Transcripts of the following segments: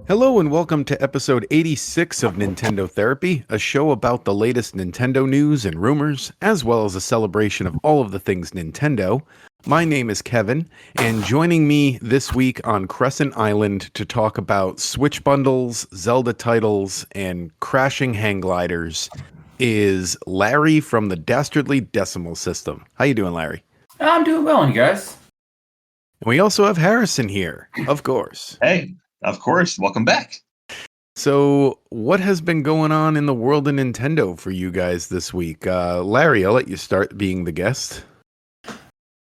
Hello and welcome to episode 86 of Nintendo Therapy, a show about the latest Nintendo news and rumors, as well as a celebration of all of the things Nintendo. My name is Kevin, and joining me this week on Crescent Island to talk about Switch bundles, Zelda titles, and crashing hang gliders is Larry from the Dastardly Decimal System. How you doing, Larry? I'm doing well, and you guys? And we also have Harrison here, of course. Hey, of course. Welcome back. So, what has been going on in the world of Nintendo for you guys this week? Larry, I'll let you start being the guest.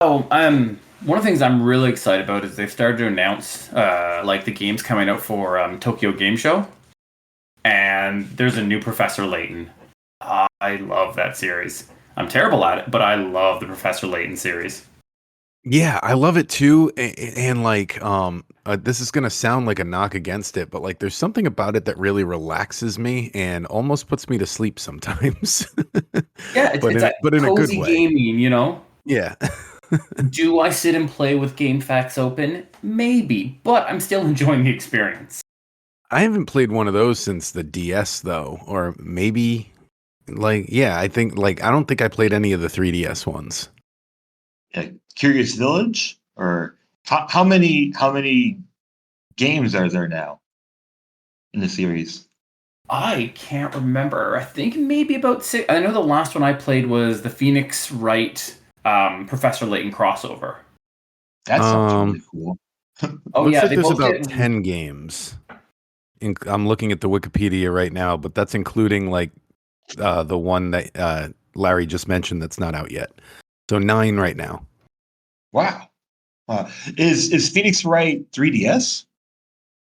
One of the things I'm really excited about is they've started to announce like the games coming out for Tokyo Game Show, and there's a new Professor Layton. I love that series. I'm terrible at it, but I love the Professor Layton series. Yeah, I love it too, and like, this is gonna sound like a knock against it, but like, there's something about it that really relaxes me and almost puts me to sleep sometimes. Yeah, it's but in a good cozy way. gaming, you know? Yeah. Do I sit and play with Game Facts open? Maybe, but I'm still enjoying the experience. I haven't played one of those since the DS though, or maybe, like, yeah, I think like I don't think I played any of the 3DS ones. Curious Village, or how many games are there now in the series? I can't remember. I think maybe about 6. I know the last one I played was the Phoenix Wright Professor Layton crossover. That sounds really cool. Oh Looks yeah, like they there's both about get 10 games. I'm looking at the Wikipedia right now, but that's including like the one that Larry just mentioned that's not out yet. So 9 right now. Wow. Is Phoenix Wright 3DS?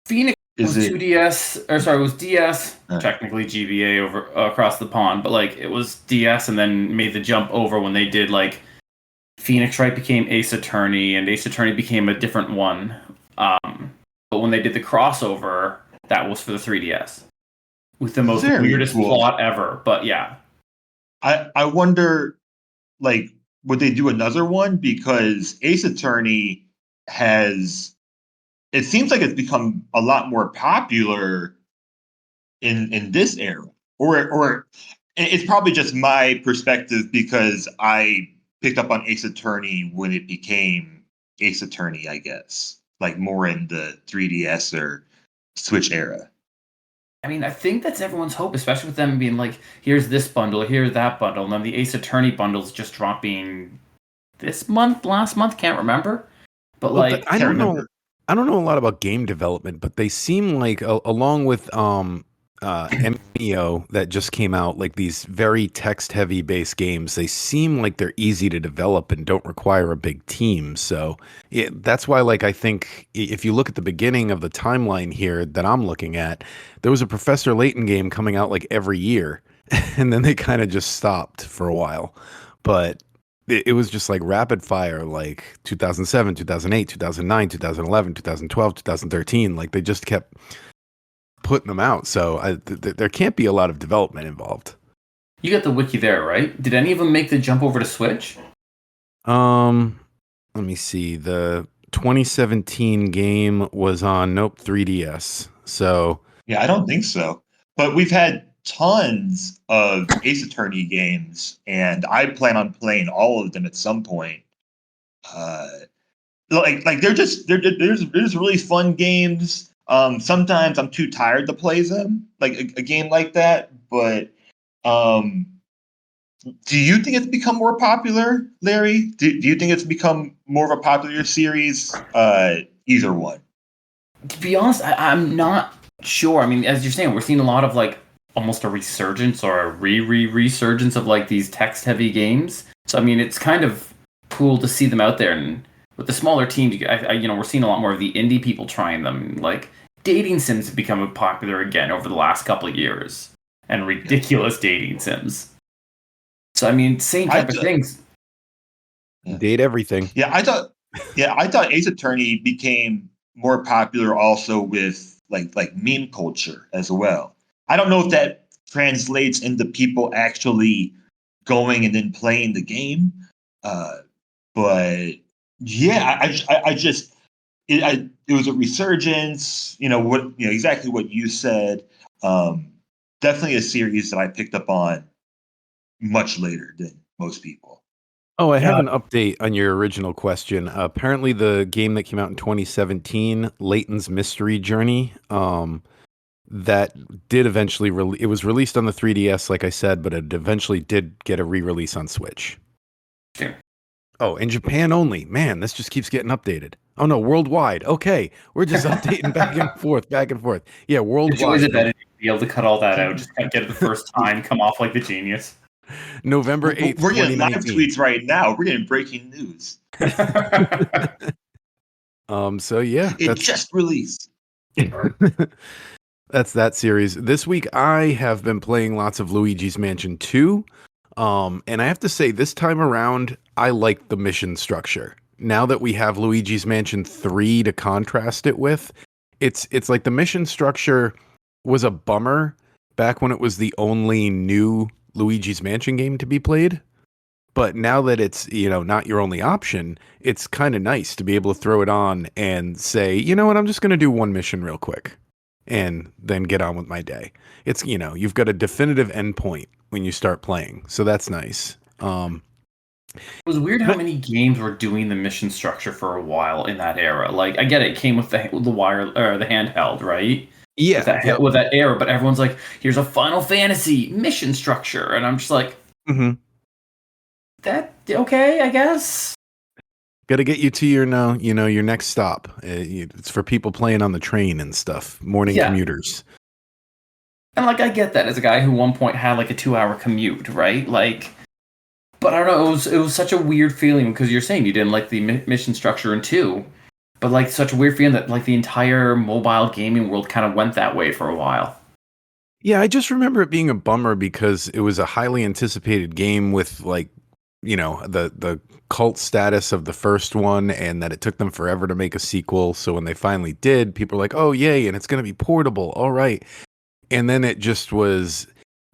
Phoenix Is was it 2DS, or sorry, it was DS, Uh. technically GBA over across the pond, but like it was DS and then made the jump over when they did like Phoenix Wright became Ace Attorney and Ace Attorney became a different one. But when they did the crossover, that was for the 3DS with the most Very weirdest cool. plot ever. But yeah, I wonder, like, would they do another one? Because Ace Attorney has, it seems like it's become a lot more popular in this era, or it's probably just my perspective because I picked up on Ace Attorney when it became Ace Attorney, I guess, like more in the 3DS or Switch era. I mean, I think that's everyone's hope, especially with them being like, here's this bundle, here's that bundle, and then the Ace Attorney bundle's just dropping this month, last month, can't remember. But Well, like, I Can't don't know. remember. I don't know a lot about game development, but they seem like along with MEO that just came out, like these very text-heavy based games, they seem like they're easy to develop and don't require a big team. So that's why, like, I think if you look at the beginning of the timeline here that I'm looking at, there was a Professor Layton game coming out like every year, and then they kind of just stopped for a while. But it was just like rapid fire, like 2007, 2008, 2009, 2011, 2012, 2013. Like they just kept putting them out. So there can't be a lot of development involved. you got the wiki there, right? Did any of them make the jump over to Switch? Let me see. The 2017 game was on 3DS. So Yeah, I don't think so. But we've had tons of Ace Attorney games, and I plan on playing all of them at some point. Uh, like there's really fun games. Sometimes I'm too tired to play them, like a game like that. But um, do you think it's become more popular, Larry? Do you think it's become more of a popular series? Either one. To be honest, I'm not sure. I mean, as you're saying, we're seeing a lot of like almost a resurgence or a resurgence of like these text heavy games. So I mean, it's kind of cool to see them out there, and with the smaller teams, we're seeing a lot more of the indie people trying them. Like dating sims have become popular again over the last couple of years, and ridiculous dating sims. So I mean, same type of things. date everything. Yeah, I thought Ace Attorney became more popular also with like meme culture as well. I don't know if that translates into people actually going and then playing the game, but yeah, I just it was a resurgence. Exactly what you said. Definitely a series that I picked up on much later than most people. Oh, I have Yeah. an update on your original question. Apparently, the game that came out in 2017, Layton's Mystery Journey, that did eventually it was released on the 3DS, like I said, but it eventually did get a re-release on Switch. Sure. Oh, in Japan only. Man, this just keeps getting updated. Oh no, worldwide. Okay, we're just updating back and forth, back and forth. Yeah, It's always a worldwide. better to be able to cut all that out. Just kind of get it the first time, come off like the genius. November 8th, We're getting live 2019. tweets right now. We're getting breaking news. So yeah, It just released. that's that series. This week I have been playing lots of Luigi's Mansion 2. And I have to say, this time around, I like the mission structure. Now that we have Luigi's Mansion 3 to contrast it with, it's like the mission structure was a bummer back when it was the only new Luigi's Mansion game to be played. But now that it's, not your only option, it's kind of nice to be able to throw it on and say, you know what, I'm just going to do one mission real quick and then get on with my day. It's, you've got a definitive endpoint when you start playing. So that's nice. It was weird how many games were doing the mission structure for a while in that era. Like, I get it came with the wire or the handheld, right? Yeah. With that era, but everyone's like, "Here's a Final Fantasy mission structure," and I'm just like, "That okay, I guess." Got to get you to your your next stop. It's for people playing on the train and stuff, morning commuters. And like, I get that as a guy who one point had like a 2-hour commute, right? Like, but I don't know. It was such a weird feeling because you're saying you didn't like the mission structure in 2, but like such a weird feeling that like the entire mobile gaming world kind of went that way for a while. Yeah, I just remember it being a bummer because it was a highly anticipated game with like, the cult status of the first one, and that it took them forever to make a sequel. So when they finally did, people were like, "Oh, yay, and it's going to be portable. All right." And then it just was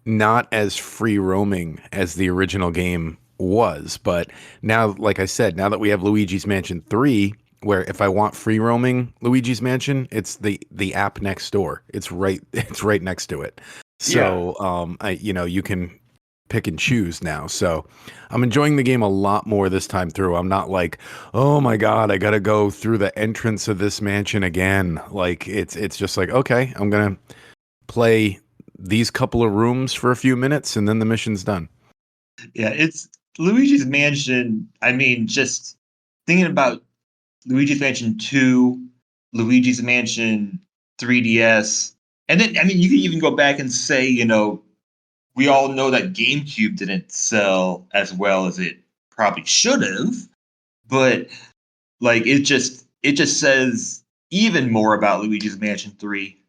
not as free roaming as the original game was. But now, like I said, now that we have Luigi's Mansion 3, where if I want free roaming Luigi's Mansion, it's the app next door. It's right next to it. So you can pick and choose now. So I'm enjoying the game a lot more this time through. I'm not like, oh my God, I gotta go through the entrance of this mansion again. Like it's just like, okay, I'm gonna play these couple of rooms for a few minutes and then the mission's done. Yeah, it's Luigi's Mansion. I mean, just thinking about Luigi's Mansion 2, Luigi's Mansion 3DS, and then I mean, you can even go back and say, we all know that GameCube didn't sell as well as it probably should have, but like it just says even more about Luigi's Mansion 3.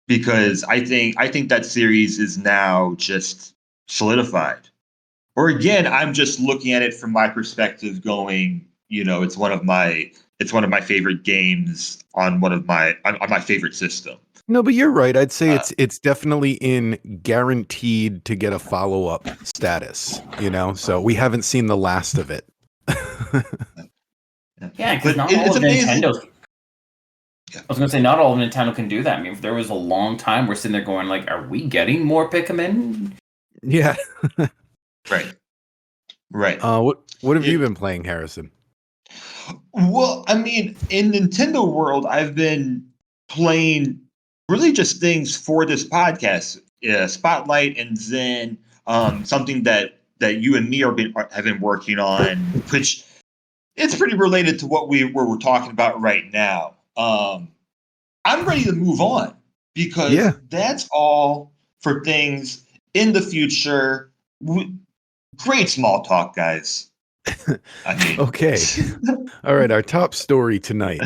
Because I think that series is now just solidified. Or again, I'm just looking at it from my perspective, going, it's one of my favorite games on my favorite system. No, but you're right. I'd say it's definitely in guaranteed to get a follow-up status, so we haven't seen the last of it. Yeah, because not all of Nintendo's. I was going to say, not all of Nintendo can do that. I mean, if there was a long time we're sitting there going, like, are we getting more Pikmin? Yeah. Right. What have you been playing, Harrison? Well, I mean, in Nintendo world, I've been playing really just things for this podcast. Spotlight and Zen, something that you and me have been working on, which it's pretty related to what we're talking about right now. I'm ready to move on because that's all for things in the future. Great small talk, guys. I mean, okay. All right, our top story tonight.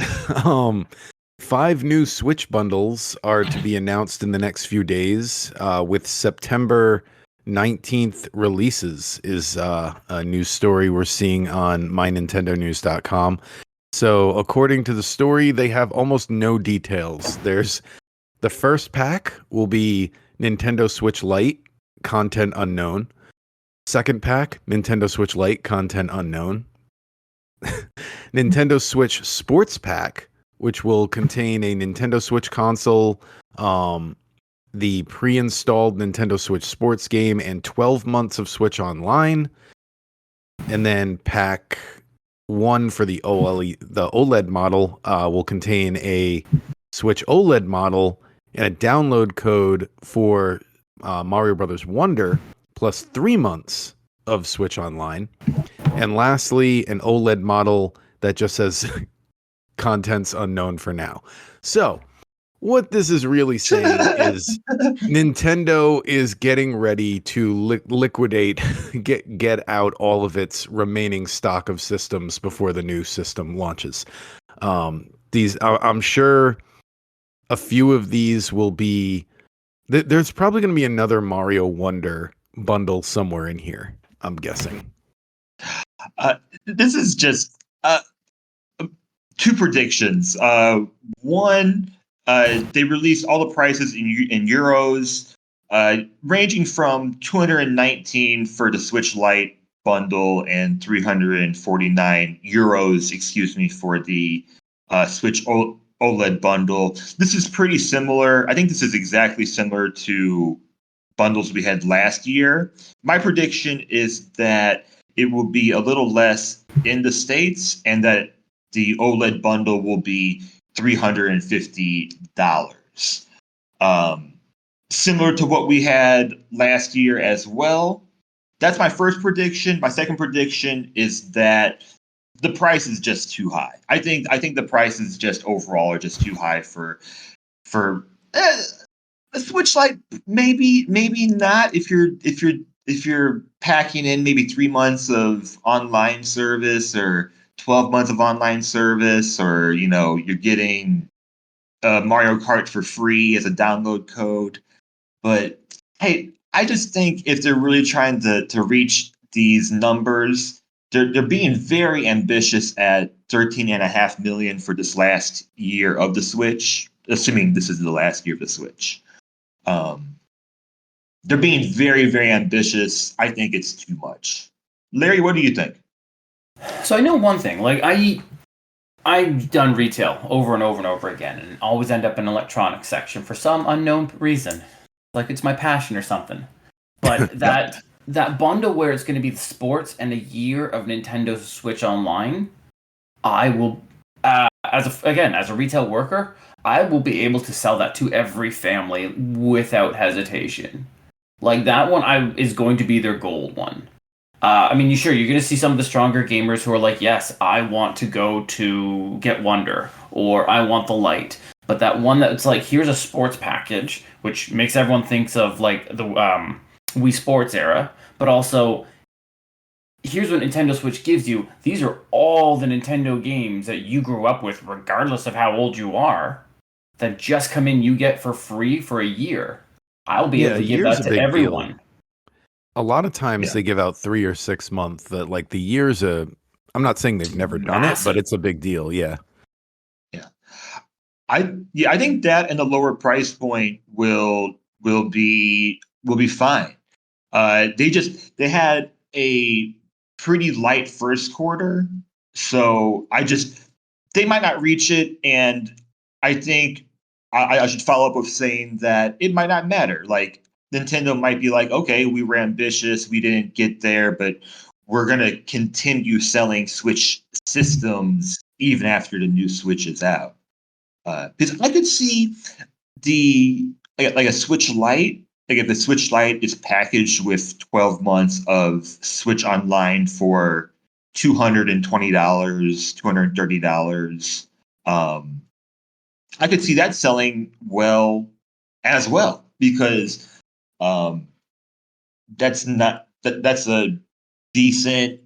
5 new Switch bundles are to be announced in the next few days, with September 19th releases is a news story we're seeing on mynintendonews.com. So according to the story, they have almost no details. There's the first pack will be Nintendo Switch Lite, content unknown. Second pack, Nintendo Switch Lite, content unknown. Nintendo Switch Sports Pack, which will contain a Nintendo Switch console, the pre-installed Nintendo Switch Sports game, and 12 months of Switch Online. And then pack 1 for the OLED model will contain a Switch OLED model and a download code for Mario Brothers Wonder, plus 3 months of Switch Online. And lastly, an OLED model that just says contents unknown for now. So, what this is really saying is Nintendo is getting ready to liquidate, get out all of its remaining stock of systems before the new system launches. I'm sure a few of these will be. There's probably going to be another Mario Wonder bundle somewhere in here, I'm guessing. This is just 2 predictions. One, they released all the prices in euros, ranging from 219 for the Switch Lite bundle and 349 euros, for the Switch OLED bundle. This is pretty similar. I think this is exactly similar to bundles we had last year. My prediction is that it will be a little less in the States and that the OLED bundle will be $350. Similar to what we had last year as well. That's my first prediction. My second prediction is that the price is just too high. I think the prices just overall are just too high for a Switch Lite. Maybe not if you're packing in maybe 3 months of online service or 12 months of online service, or you're getting Mario Kart for free as a download code. But hey, I just think if they're really trying to reach these numbers, they're being very ambitious at 13.5 million for this last year of the Switch, assuming this is the last year of the Switch. They're being very, very ambitious. I think it's too much. Larry, what do you think? So I know one thing. Like I've done retail over and over and over again, and always end up in an electronics section for some unknown reason, like it's my passion or something. But that bundle where it's going to be the sports and a year of Nintendo Switch Online, I will, as a retail worker, I will be able to sell that to every family without hesitation. Like that one, is going to be their gold one. You're going to see some of the stronger gamers who are like, yes, I want to go to get Wonder, or I want the Lite. But that one that's like, here's a sports package, which makes everyone thinks of like the Wii Sports era, but also here's what Nintendo Switch gives you. These are all the Nintendo games that you grew up with, regardless of how old you are, that just come in you get for free for a year. I'll be able to give that to everyone. Deal. A lot of times they give out 3 or 6 months. That like the year's I'm not saying they've never done it, but it's a big deal. Yeah. I think that and the lower price point will be fine. They had a pretty light first quarter, so they might not reach it, and I think I should follow up with saying that it might not matter. Like Nintendo might be like, okay, we were ambitious, we didn't get there, but we're gonna continue selling Switch systems even after the new Switch is out. Because I could see like a Switch Lite. Like if the Switch Lite is packaged with 12 months of Switch Online for $220, $230, I could see that selling well as well, because that's a decent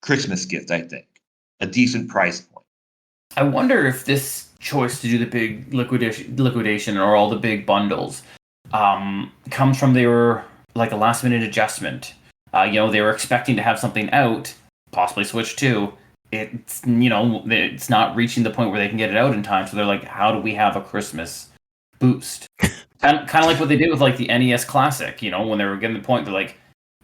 Christmas gift, I think. A decent price point. I wonder if this choice to do the big liquidation or all the big bundles comes from they were like a last minute adjustment. They were expecting to have something out, possibly Switch 2. It's not reaching the point where they can get it out in time, so they're like, how do we have a Christmas boost? Kind of like what they did with like the NES Classic, when they were getting to the point, they're like,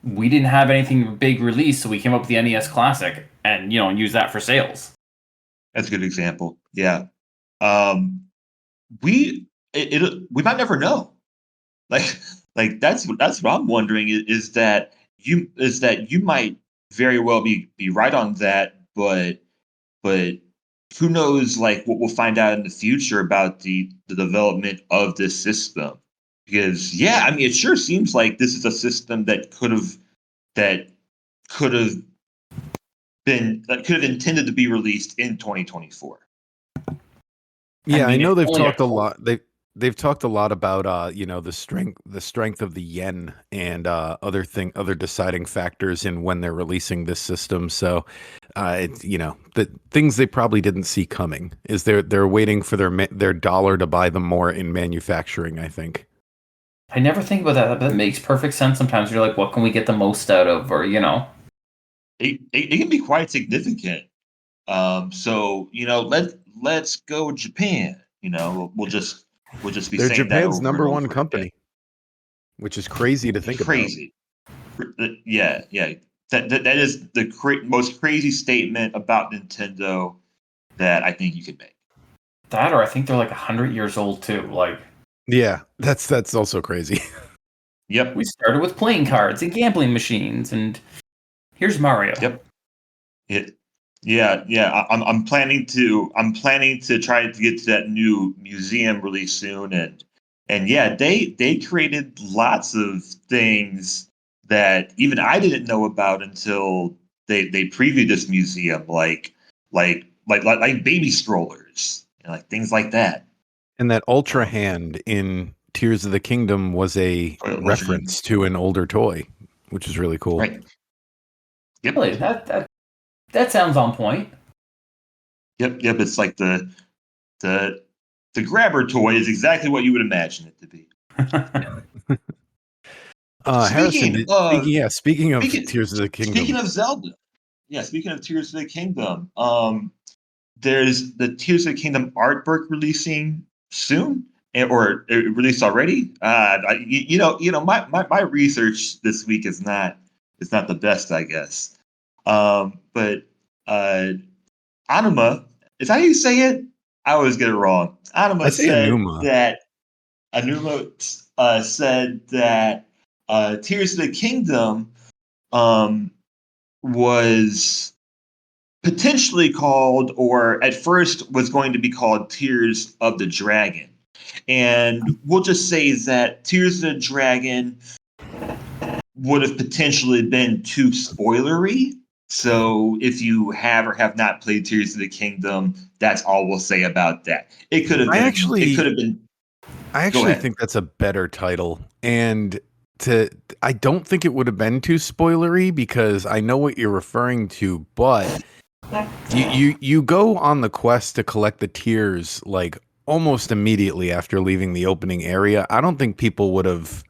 we didn't have anything big released, so we came up with the NES Classic and used that for sales. That's a good example. Yeah. Um, we might never know. Like that's what I'm wondering is that you might very well be right on that, but who knows like what we'll find out in the future about the development of this system. Because yeah, I mean it sure seems like this is a system that could have that could have intended to be released in 2024. Yeah, I mean, know it's they've only a talked a lot. They've talked a lot about the strength of the yen and other deciding factors in when they're releasing this system. So it's the things they probably didn't see coming is they're waiting for their dollar to buy them more in manufacturing, I think. I never think about that, but it makes perfect sense sometimes. You're like, what can we get the most out of? Or, It can be quite significant. So let's go Japan. We'll just be They're saying that Japan's over and number one over again. company, which is crazy to think about. Crazy. Yeah, yeah. That is the most crazy statement about Nintendo that I think you could make. that, or I think they're like 100 years old too. Like, Yeah, that's also crazy. Yep. we started with playing cards and gambling machines, and here's Mario. Yep. It. Yeah, yeah. I'm planning to try to get to that new museum really soon, and yeah, they created lots of things that even I didn't know about until they previewed this museum, like baby strollers, like things like that. And that Ultra Um, Hand in Tears of the Kingdom was a Illusion, reference to an older toy, which is really cool. right? Yep, Really, that sounds on point. yep. It's like the the grabber toy is exactly what you would imagine it to be. Harrison, Speaking of speaking of speaking Tears of the speaking Kingdom, of Zelda, yeah. Speaking of Tears of the Kingdom, there's the Tears of the Kingdom art book releasing soon, or it released already. My research this week is not the best, I guess. But uh, Anima, is that how you say it? I always get it wrong. I say Anuma. Anuma said that Tears of the Kingdom um, was potentially called, or at first was going to be called Tears of the Dragon. And we'll just say that Tears of the Dragon would have potentially been too spoilery. So if you have or have not played Tears of the Kingdom, that's all we'll say about that. I It could actually have been, I go actually ahead. think that's a better title. And I don't think it would have been too spoilery because I know what you're referring to, but you go on the quest to collect the tears like almost immediately after leaving the opening area. I don't think people would have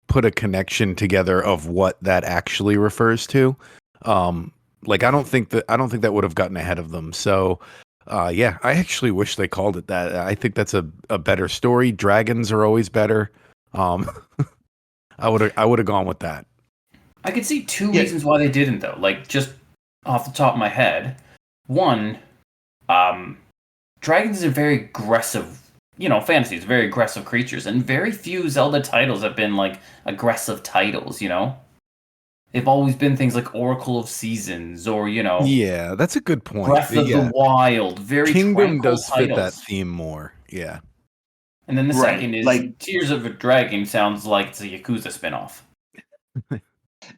put a connection together of what that actually refers to. Like I don't think that would have gotten ahead of them. So yeah, I actually wish they called it that. I think that's a better story. Dragons are always better. Um I would have gone with that. I could see two Yeah, reasons why they didn't, though. Like, just off the top of my head, one, um, dragons are very aggressive. Fantasy is very aggressive creatures, and very few Zelda titles have been like aggressive titles. They've always been things like Oracle of Seasons or Yeah, that's a good point. Breath of the Yeah. Wild, very Kingdom tranquil does fit that titles. thim more. Yeah. And then the right. second is Like Tears of a Dragon sounds like it's a Yakuza spinoff.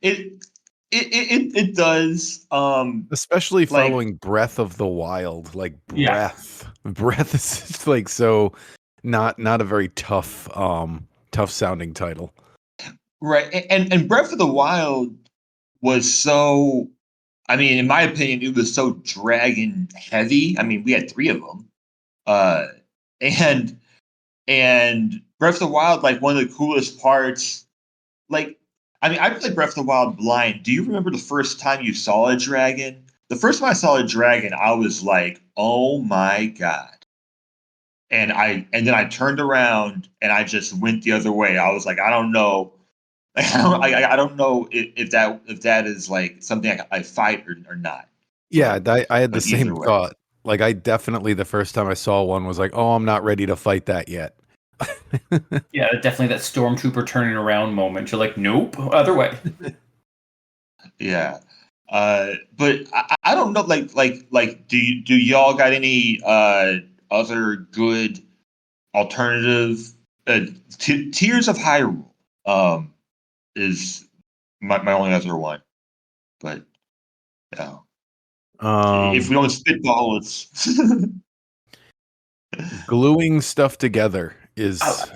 it it does. Especially Like following Breath of the Wild, like Yeah. Breath is just like so not a very tough sounding title. right, and Breath of the Wild was so. I mean, in my opinion, it was so dragon heavy. I mean, we had three of them, uh, and and Breath of the Wild, like one of the coolest parts. Like, I mean, I played Breath of the Wild blind. Do you remember the first time you saw a dragon? The first time I saw a dragon, I was like, "Oh my god!" And then I turned around and I just went the other way. I was like, I don't know I don't know if that is like something I fight or not. Yeah, I had the But either same way, thought. Like I definitely the first time I saw one was like, oh, I'm not ready to fight that yet. Yeah, definitely that stormtrooper turning around moment. You're like, nope, other way. yeah. But I don't know. Like, do y'all got any other good alternative Tears of Hyrule? Um, is my only other one. But yeah, if we Um, don't spitball, it's Gluing stuff together I, is almost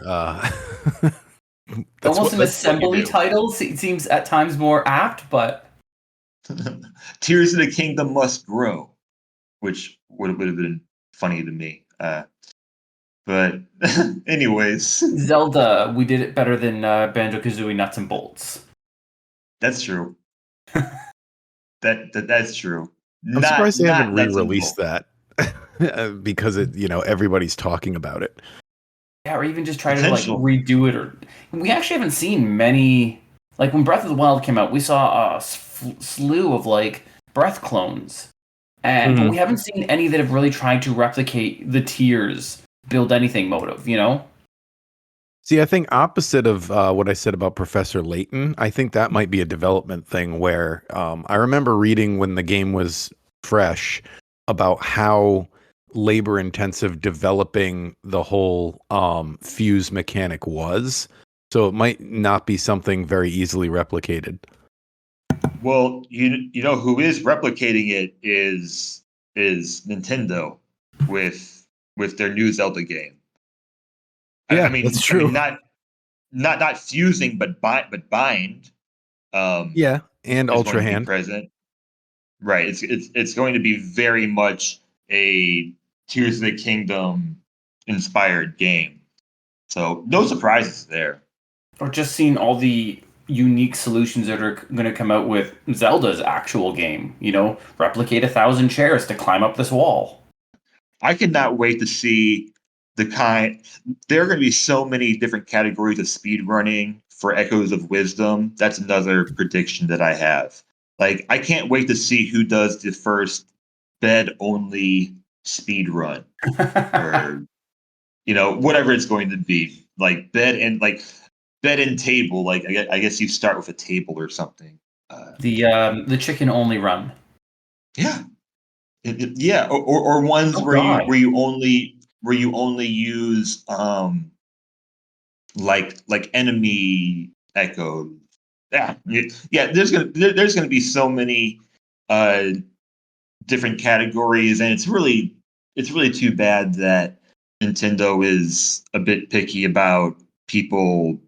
an that's what you assembly do. title seems at times more apt, but Tears of the Kingdom must grow, which would have been funny to me. But anyways, Zelda, we did it better than Banjo Kazooie Nuts and Bolts. that's true. That's true. I'm surprised they haven't Not nuts and re-released bolts. that because everybody's talking about it. Yeah, or even just try to like Potential. redo it. Or we actually haven't seen many. Like when Breath of the Wild came out, we saw a slew of like Breath clones, and but we haven't seen any that have really tried to replicate the Tears build anything motive. You know? See, I think opposite of what I said about Professor Layton, I think that might be a development thing where I remember reading when the game was fresh about how labor intensive developing the whole fuse mechanic was. So it might not be something very easily replicated. Well, you know who is replicating it is Nintendo with their new Zelda game. Yeah, that's I mean true. not fusing, but bind Yeah, and is Ultra going to be Hand. present. Right. It's going to be very much a Tears of the Kingdom inspired game. So no surprises there. Or just seeing all the unique solutions that are going to come out with Zelda's actual game. You know, replicate 1,000 chairs to climb up this wall. I cannot wait to see the kind. There are going to be so many different categories of speed running for Echoes of Wisdom. That's another prediction that I have. Like, I can't wait to see who does the first bed only speed run, or whatever it's going to be. Like bed and table. Like I guess you start with a table or something. The chicken only run. Yeah, yeah, or ones Oh God. where you only use like enemy echoes. Yeah, yeah. There's gonna be so many uh different categories, and it's really too bad that Nintendo is a bit picky about people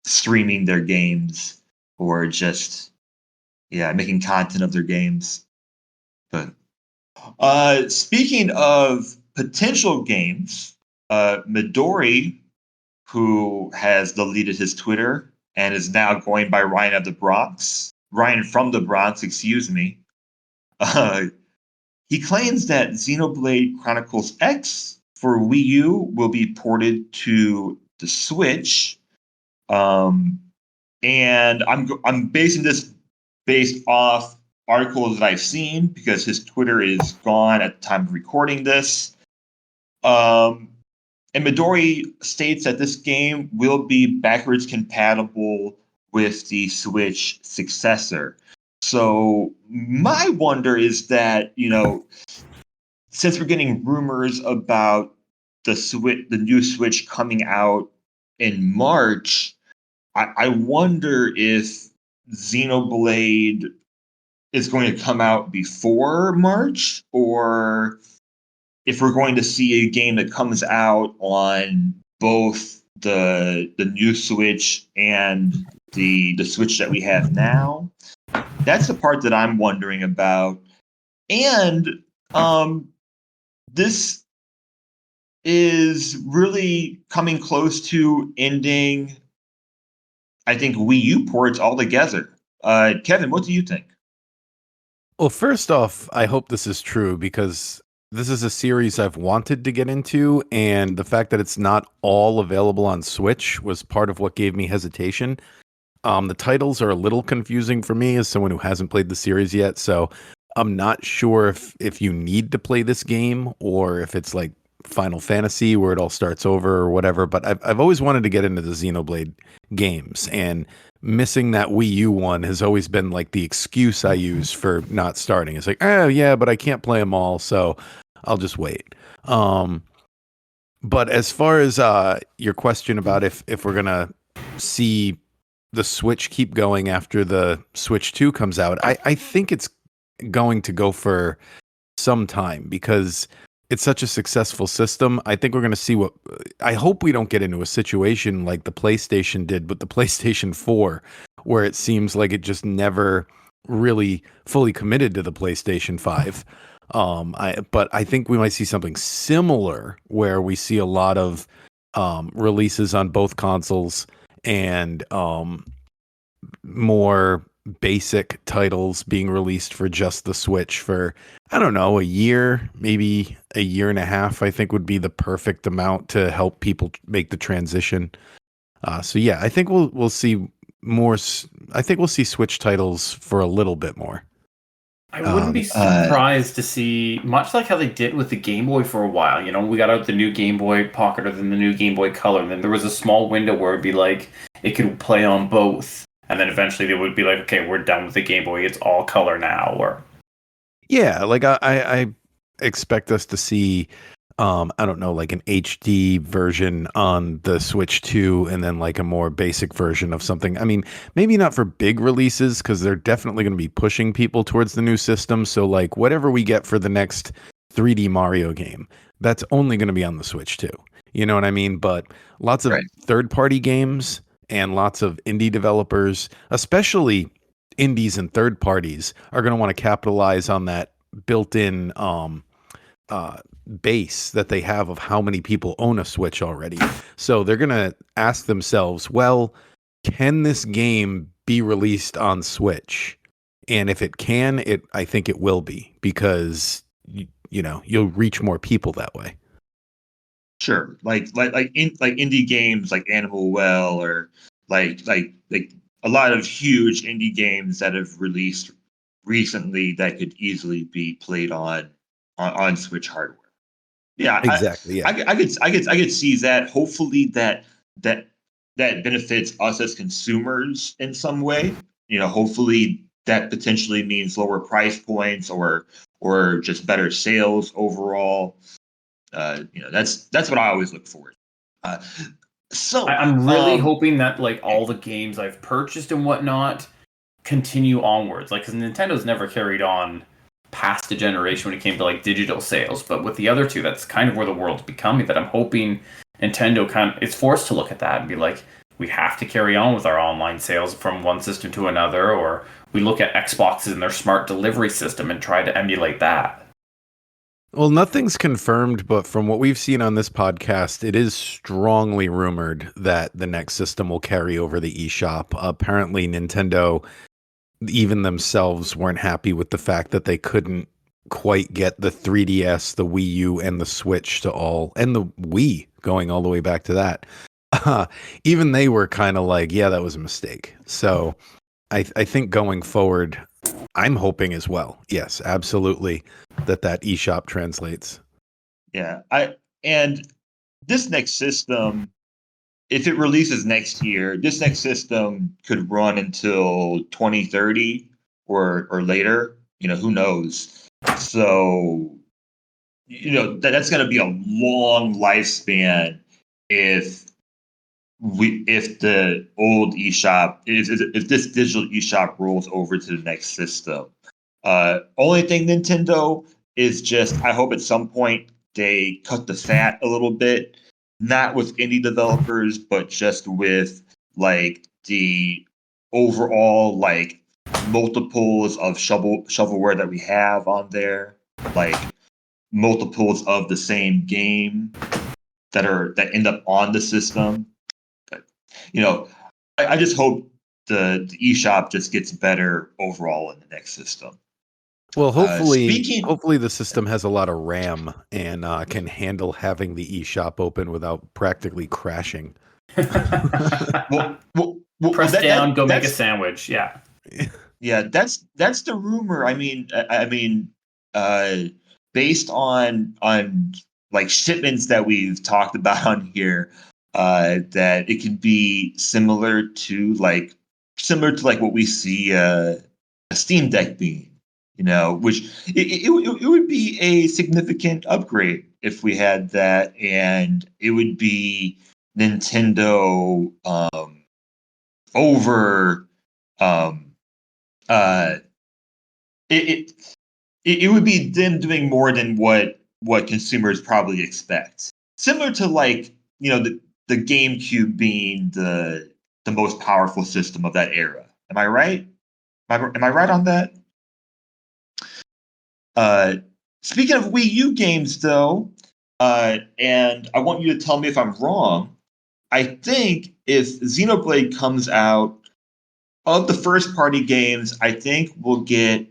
streaming their games or just making content of their games. But speaking of potential games, Midori, who has deleted his Twitter and is now going by Ryan from the Bronx, excuse me. Uh, he claims that Xenoblade Chronicles X for Wii U will be ported to the Switch. Um, and I'm basing this based off articles that I've seen because his Twitter is gone at the time of recording this. Um, and Midori states that this game will be backwards compatible with the Switch successor. So my wonder is that since we're getting rumors about the new Switch coming out in March, I wonder if Xenoblade is going to come out before March, or if we're going to see a game that comes out on both the new Switch and the Switch that we have now. That's the part that I'm wondering about. And this is really coming close to ending, I think, Wii U ports altogether. Kevin, what do you think? Well, first off, I hope this is true because this is a series I've wanted to get into, and the fact that it's not all available on Switch was part of what gave me hesitation. The titles are a little confusing for me as someone who hasn't played the series yet, so I'm not sure if you need to play this game or if it's like Final Fantasy where it all starts over or whatever. But I've always wanted to get into the Xenoblade games, and missing that Wii U one has always been like the excuse I use for not starting. It's like, oh yeah, but I can't play them all, so I'll just wait. But as far as your question about if we're gonna see the Switch keep going after the Switch 2 comes out, I think it's going to go for some time because it's such a successful system. I think we're going to see what I hope we don't get into a situation like the PlayStation did with the PlayStation 4, where it seems like it just never really fully committed to the PlayStation 5. But I think we might see something similar where we see a lot of releases on both consoles and more basic titles being released for just the Switch for, I don't know, a year, maybe a year and a half, I think would be the perfect amount to help people make the transition. So yeah, I think we'll see more. I think we'll see Switch titles for a little bit more. I wouldn't be surprised to see, much like how they did with the Game Boy for a while. You know, we got out the new Game Boy Pocket or then the new Game Boy Color, and then there was a small window where it'd be like it could play on both, and then eventually they would be like, okay, we're done with the Game Boy; it's all color now. Or yeah, like I expect us to see, I don't know, like an HD version on the Switch 2 and then like a more basic version of something. I mean, maybe not for big releases because they're definitely going to be pushing people towards the new system. So like whatever we get for the next 3D Mario game, that's only going to be on the Switch 2. You know what I mean? But lots of third-party games and lots of indie developers, especially indies and third parties, are going to want to capitalize on that built-in base that they have of how many people own a Switch already. So they're going to ask themselves, well, can this game be released on Switch? And if it can, I think it will be because you know, you'll reach more people that way. Sure, like indie games like Animal Well or like a lot of huge indie games that have released recently that could easily be played on Switch hardware. Yeah, Exactly. Yeah. I could see that. Hopefully that benefits us as consumers in some way. You know, hopefully that potentially means lower price points or just better sales overall. You know, that's what I always look for. Uh, I'm really hoping that like all the games I've purchased and whatnot continue onwards. Like, because Nintendo's never carried on past the generation when it came to like digital sales, but with the other two, that's kind of where the world's becoming. That I'm hoping Nintendo is forced to look at that and be like, we have to carry on with our online sales from one system to another, or we look at Xboxes and their smart delivery system and try to emulate that. Well, nothing's confirmed, but from what we've seen on this podcast, it is strongly rumored that the next system will carry over the eShop. Apparently, Nintendo, even themselves, weren't happy with the fact that they couldn't quite get the 3DS, the Wii U, and the Switch to all, and the Wii going all the way back to that. Even they were kind of like, yeah, that was a mistake. So I think going forward, I'm hoping as well. Yes, absolutely, that eShop translates. Yeah, and this next system, if it releases next year, this next system could run until 2030 or later. You know, who knows? So, you know, that's going to be a long lifespan if the old eShop if this digital eShop rolls over to the next system. Only thing Nintendo is just I hope at some point they cut the fat a little bit, not with indie developers, but just with like the overall like multiples of shovelware that we have on there, like multiples of the same game that end up on the system. You know, I just hope the eShop just gets better overall in the next system. Well, hopefully the system has a lot of RAM and can handle having the eShop open without practically crashing. well, Press down, go make a that's sandwich. Yeah. yeah, that's the rumor. Uh, based on like shipments that we've talked about on here, that it can be similar to like what we see a Steam Deck being, which it would be a significant upgrade if we had that, and it would be Nintendo over um, uh, it, it would be them doing more than what consumers probably expect. Similar to like the GameCube being the most powerful system of that era. Am I right? Am I right on that? Uh, Speaking of Wii U games, though, and I want you to tell me if I'm wrong. I think if Xenoblade comes out, of the first party games, I think we'll get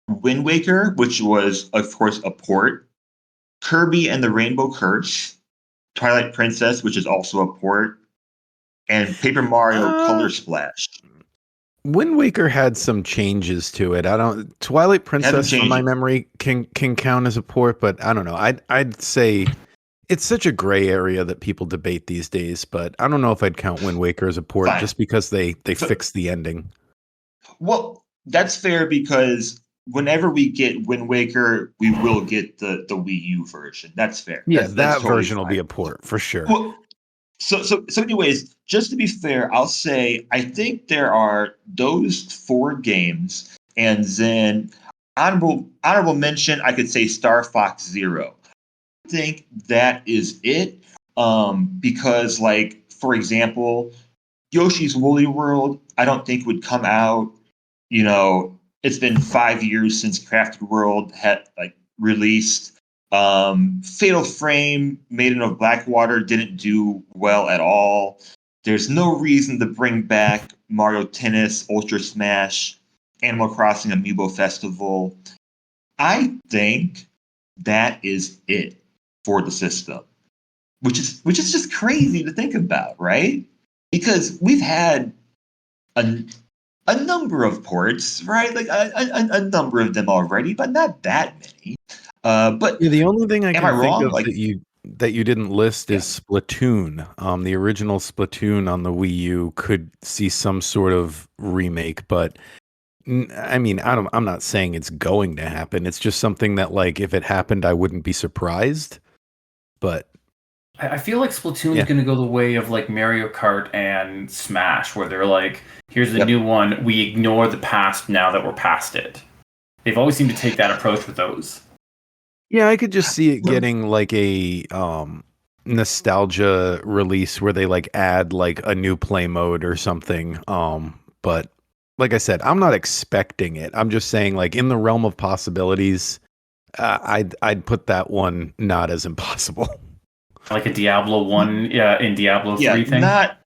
Wind Waker, which was, of course, a port, Kirby and the Rainbow Curse, Twilight Princess, which is also a port, and Paper Mario Uh, Color Splash. Wind Waker had some changes to it. I don't. Twilight It hasn't Princess, from changed my it. memory, can count as a port, but I don't know. I'd say it's such a gray area that people debate these days. But I don't know if I'd count Wind Waker as a port Fine. just because they So, fixed the ending. well, that's fair because whenever we get Wind Waker, we will get the Wii U version. That's fair. Yeah, That's that totally version will be fine. a port for sure. Well, so anyways, just to be fair, I'll say I think there are those four games, and then honorable mention, I could say Star Fox Zero. I think that is it. Because like for example, Yoshi's Woolly World, I don't think would come out. It's been 5 years since Crafted World had like released. Fatal Frame, Maiden of Blackwater didn't do well at all. There's no reason to bring back Mario Tennis, Ultra Smash, Animal Crossing Amiibo Festival. I think that is it for the system, which is just crazy to think about, right? Because we've had a, a number of ports, right? Like a number of them already, but not that many. But Yeah, the only thing I am I can think wrong? of Like, that you didn't list yeah, is Splatoon. The original Splatoon on the Wii U could see some sort of remake, but I mean, I'm not saying it's going to happen. It's just something that, like, if it happened, I wouldn't be surprised. But I feel like Splatoon's yeah, going to go the way of like Mario Kart and Smash, where they're like, here's the yep. new one. We ignore the past now that we're past it. They've always seemed to take that approach with those. yeah, I could just see it getting like a nostalgia release where they like add like a new play mode or something. But like I said, I'm not expecting it. I'm just saying, like, in the realm of possibilities, I'd put that one not as impossible. Like a Diablo 1 in Diablo Yeah, 3 thing. not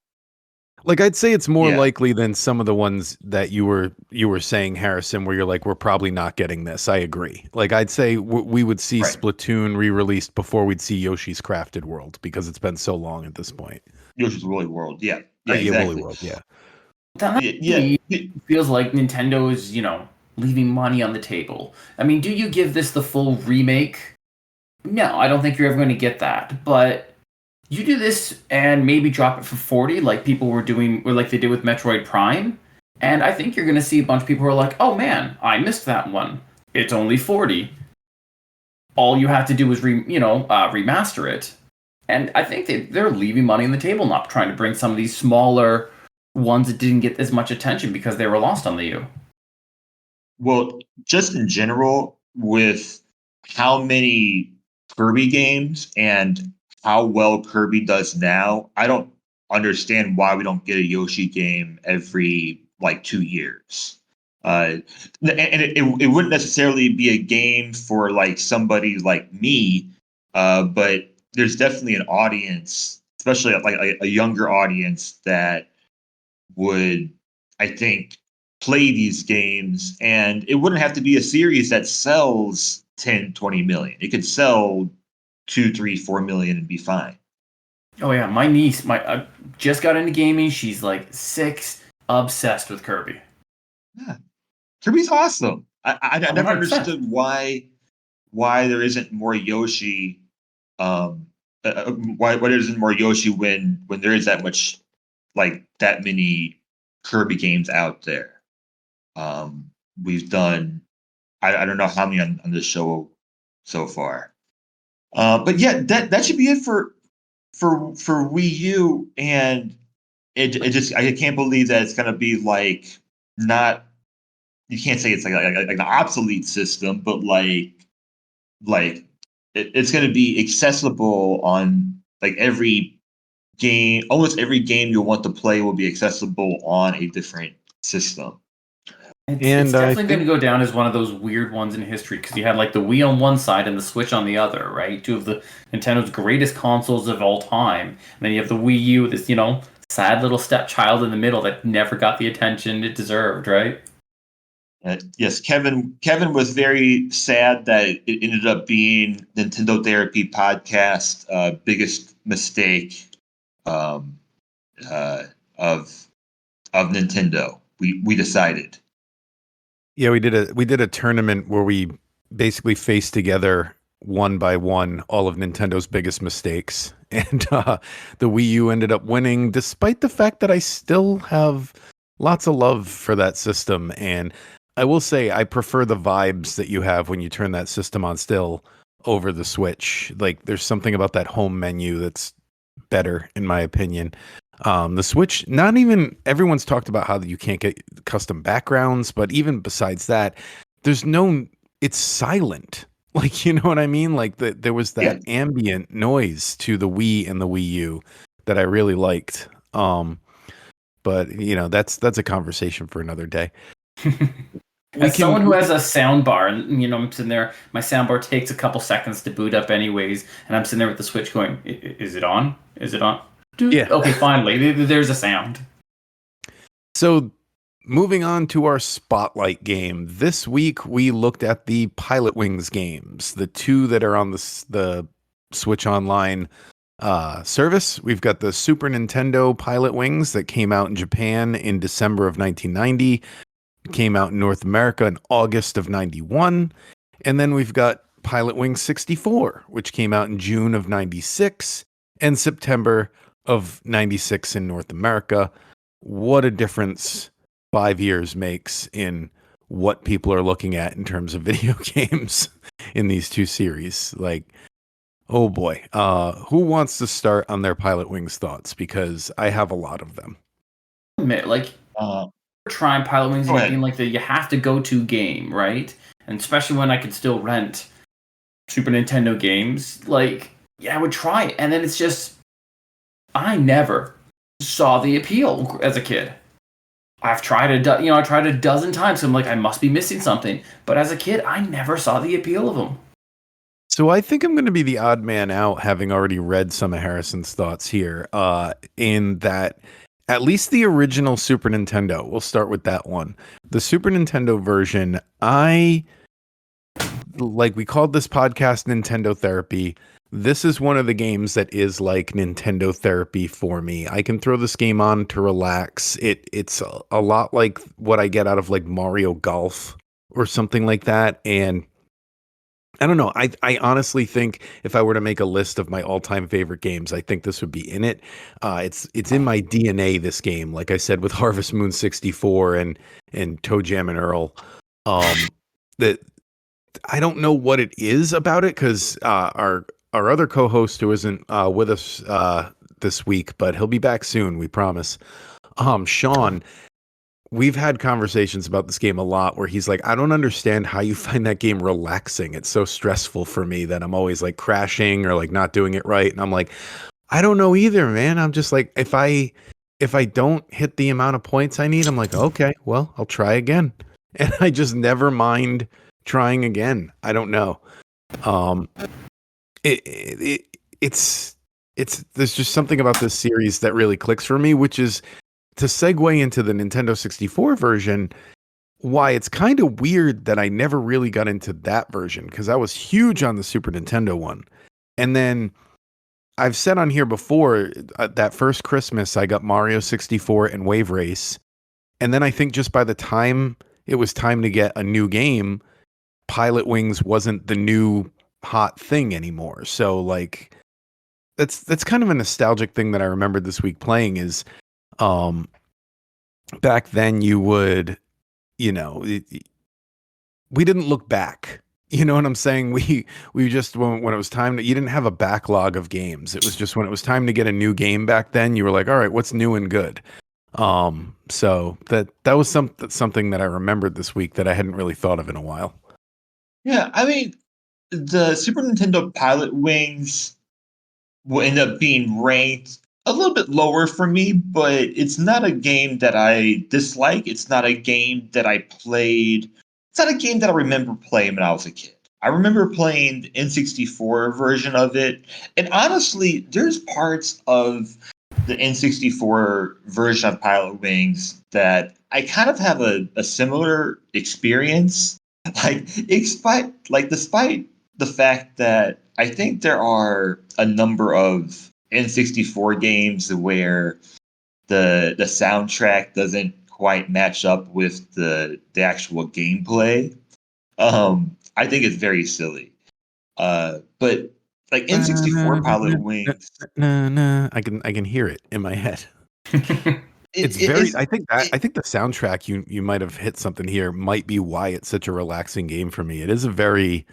Like, I'd say it's more yeah. likely than some of the ones that you were saying, Harrison, where you're like, we're probably not getting this. I agree. Like, I'd say we would see Right. Splatoon re-released before we'd see Yoshi's Crafted World because it's been so long at this point. Yoshi's Woolly World. Yeah, yeah, Yeah, Woolly exactly. World. Yeah. That Yeah, to yeah. me feels like Nintendo is, leaving money on the table. I mean, do you give this the full remake? No, I don't think you're ever going to get that. But you do this and maybe drop it for 40, like people were doing, or like they did with Metroid Prime. And I think you're going to see a bunch of people who are like, oh man, I missed that one. It's only 40. All you have to do is remaster it. And I think they're leaving money on the table, not trying to bring some of these smaller ones that didn't get as much attention because they were lost on the U. Well, just in general, with how many Kirby games and how well Kirby does now, I don't understand why we don't get a Yoshi game every like 2 years. And it wouldn't necessarily be a game for like somebody like me, but there's definitely an audience, especially like a younger audience that would, I think, play these games. And it wouldn't have to be a series that sells 10, 20 million. It could sell 2, 3, 4 million and be fine. Oh yeah, my niece, just got into gaming. She's like 6. obsessed with Kirby. Yeah. Kirby's awesome. I never 100%. understood why there isn't more Yoshi. Why there isn't more Yoshi when there is that much that many Kirby games out there. We've done I don't know how many on the show so far. But yeah, that should be it for Wii U, and it just I can't believe that it's gonna be not you can't say it's like an obsolete system, but it's gonna be accessible on every game. Almost every game you'll want to play will be accessible on a different system. It's And I definitely going to think, go down as one of those weird ones in history because you had like the Wii on one side and the Switch on the other, right? Two of the Nintendo's greatest consoles of all time. And then you have the Wii U, this sad little stepchild in the middle that never got the attention it deserved, right? Yes, Kevin was very sad that it ended up being Nintendo Therapy podcast biggest mistake um, of Nintendo. We decided. yeah, we did a tournament where we basically faced together one by one all of Nintendo's biggest mistakes, and the Wii U ended up winning, despite the fact that I still have lots of love for that system. And I will say I prefer the vibes that you have when you turn that system on still over the Switch. Like, there's something about that home menu that's better, in my opinion. The Switch, not even everyone's talked about how you can't get custom backgrounds, but even besides that, there's no, it's silent. Like, you know what I mean? Like, there was Yeah, that ambient noise to the Wii and the Wii U that I really liked. But that's a conversation for another day. We As someone can, who we has can a sound bar, and I'm sitting there, my sound bar takes a couple seconds to boot up, anyways, and I'm sitting there with the Switch going, "Is it on? Is it on?" yeah. Okay, finally, there's a sound. So, moving on to our spotlight game. This week we looked at the Pilotwings games, the two that are on the Switch Online service. We've got the Super Nintendo Pilotwings that came out in Japan in December of 1990, came out in North America in August of 91, and then we've got Pilotwings 64, which came out in June of 96 and September of 96 in North America. What a difference 5 years makes in what people are looking at in terms of video games in these two series. Like, oh boy, who wants to start on their Pilotwings thoughts? Because I have a lot of them. Admit, like uh, trying Pilotwings go and it being ahead. like the you have to go to game, right? And especially when I could still rent Super Nintendo games, like yeah, I would try it, and then it's just I never saw the appeal as a kid. I've tried I tried a dozen times. So I'm like, I must be missing something. But as a kid, I never saw the appeal of them. So I think I'm going to be the odd man out, having already read some of Harrison's thoughts here. In that, at least the original Super Nintendo, we'll start with that one. The Super Nintendo version, we called this podcast Nintendo Therapy. This is one of the games that is like Nintendo Therapy for me. I can throw this game on to relax. It's a lot like what I get out of like Mario Golf or something like that. And I don't know. I honestly think if I were to make a list of my all-time favorite games, I think this would be in it. It's in my DNA, this game. Like I said, with Harvest Moon 64 and Toe Jam and Earl. That I don't know what it is about it, because our other co-host, who isn't with us this week, but he'll be back soon, we promise. Sean, we've had conversations about this game a lot where he's like, I don't understand how you find that game relaxing. It's so stressful for me that I'm always like crashing or like not doing it right. And I'm like, I don't know either, man. I'm just like, if I don't hit the amount of points I need, I'm like, okay, well, I'll try again. And I just never mind trying again. I don't know. Um, it's there's just something about this series that really clicks for me, which is to segue into the Nintendo 64 version. Why it's kind of weird that I never really got into that version, because I was huge on the Super Nintendo one. And then I've said on here before, that first Christmas I got Mario 64 and Wave Race, And then I think just by the time it was time to get a new game, Pilotwings wasn't the new hot thing anymore. So like that's kind of a nostalgic thing that I remembered this week playing is um back then you would, you know, we didn't look back. You know what I'm saying? We just when it was time to, you didn't have a backlog of games. It was just when it was time to get a new game back then, you were like, all right, what's new and good? So that was something that I remembered this week that I hadn't really thought of in a while. Yeah, I mean, the Super Nintendo Pilot Wings will end up being ranked a little bit lower for me, but it's not a game that I dislike. It's not a game that I played. It's not a game that I remember playing when I was a kid. I remember playing the N64 version of it. And honestly, there's parts of the N64 version of Pilot Wings that I kind of have a similar experience. Despite the fact that I think there are a number of N64 games where the soundtrack doesn't quite match up with the actual gameplay. I think it's very silly. But like N64 Pilot Wings, I can hear it in my head. it, It's it very is I it, think the soundtrack you might have hit something here might be why it's such a relaxing game for me. It is a very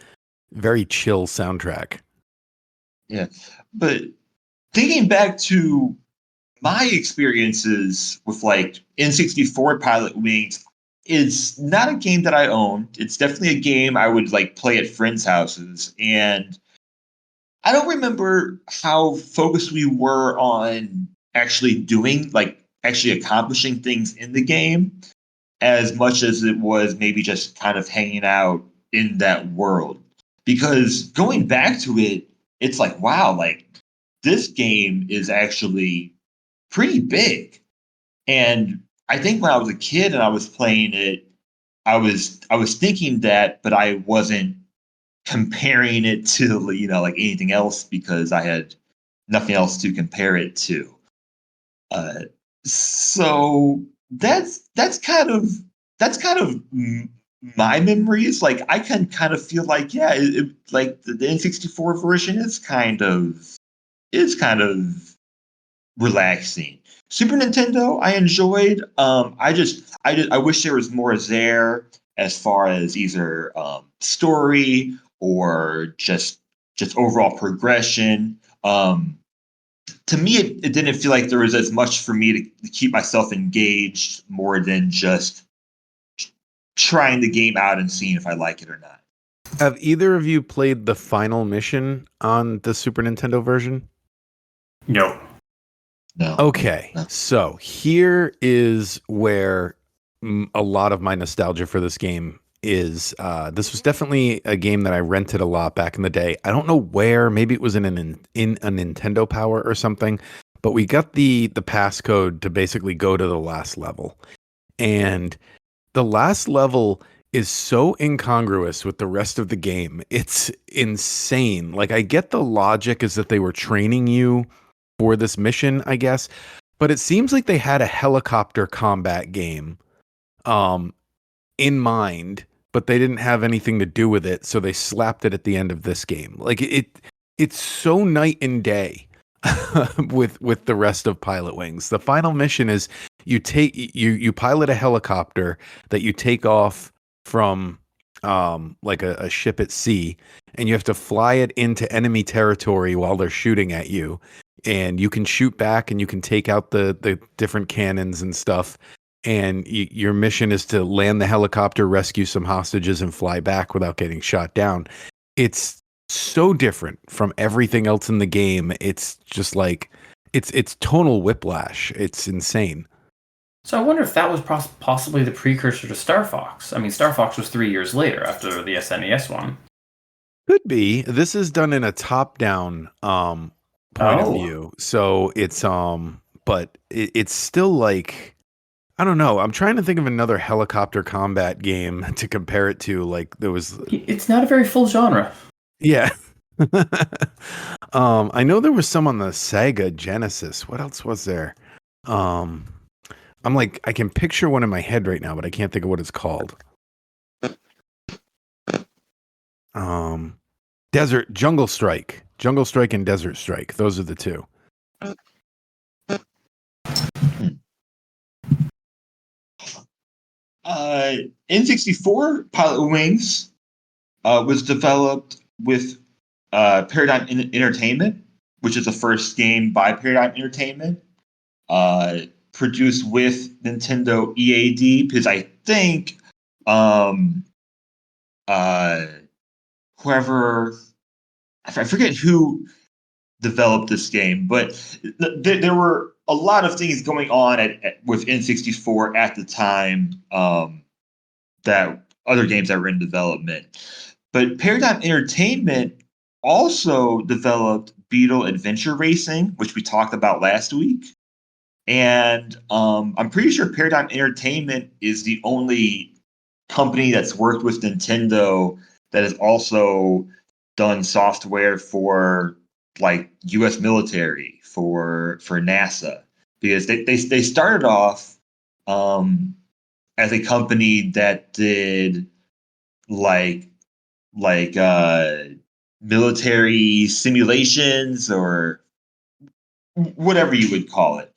chill soundtrack. yeah. But thinking back to my experiences with like N64 Pilot Wings, it's not a game that I owned. It's definitely a game I would like play at friends' houses. And I don't remember how focused we were on actually doing, like, actually accomplishing things in the game as much as it was maybe just kind of hanging out in that world. Because going back to it, it's like, wow, like, this game is actually pretty big. And I think when I was a kid and I was playing it, I was thinking that, but I wasn't comparing it to, like anything else because I had nothing else to compare it to. Uh, so that's kind of my memories. Like I can kind of feel like yeah, like the N64 version is kind of relaxing. Super Nintendo, I enjoyed. I wish there was more there as far as either story or just overall progression. To me, it didn't feel like there was as much for me to keep myself engaged more than just trying the game out and seeing if I like it or not. Have either of you played the final mission on the Super Nintendo version? No. No. Okay, No. so here is where a lot of my nostalgia for this game is. This was definitely a game that I rented a lot back in the day. I don't know where, maybe it was in a Nintendo Power or something, but we got the passcode to basically go to the last level, and the last level is so incongruous with the rest of the game. It's insane. Like I get the logic is that they were training you for this mission, I guess. But it seems like they had a helicopter combat game um, in mind, but they didn't have anything to do with it, so they slapped it at the end of this game. Like it's so night and day with the rest of Pilot Wings. The final mission is you pilot a helicopter that you take off from like a ship at sea, and you have to fly it into enemy territory while they're shooting at you, and you can shoot back and you can take out the different cannons and stuff, and your mission is to land the helicopter, rescue some hostages, and fly back without getting shot down. It's so different from everything else in the game. It's just like it's tonal whiplash. It's insane. So I wonder if that was possibly the precursor to Star Fox. I mean, Star Fox was 3 years later after the SNES one. Could be. This is done in a top-down point of Oh. view. So it's but it's still like I don't know. I'm trying to think of another helicopter combat game to compare it to. Like there was It's not a very full genre. yeah. I know there was some on the Sega Genesis. What else was there? Um I'm like, I can picture one in my head right now, but I can't think of what it's called. Um, Jungle Strike, and Desert Strike. Those are the two. N64 Pilotwings was developed with Paradigm Entertainment, which is the first game by Paradigm Entertainment. Produced with Nintendo EAD, because I think whoever, I forget who developed this game, but there were a lot of things going on with N64 at the time, that other games that were in development. But Paradigm Entertainment also developed Beetle Adventure Racing, which we talked about last week. And I'm pretty sure Paradigm Entertainment is the only company that's worked with Nintendo that has also done software for like U.S. military, for NASA, because they started off as a company that did like military simulations, or whatever you would call it.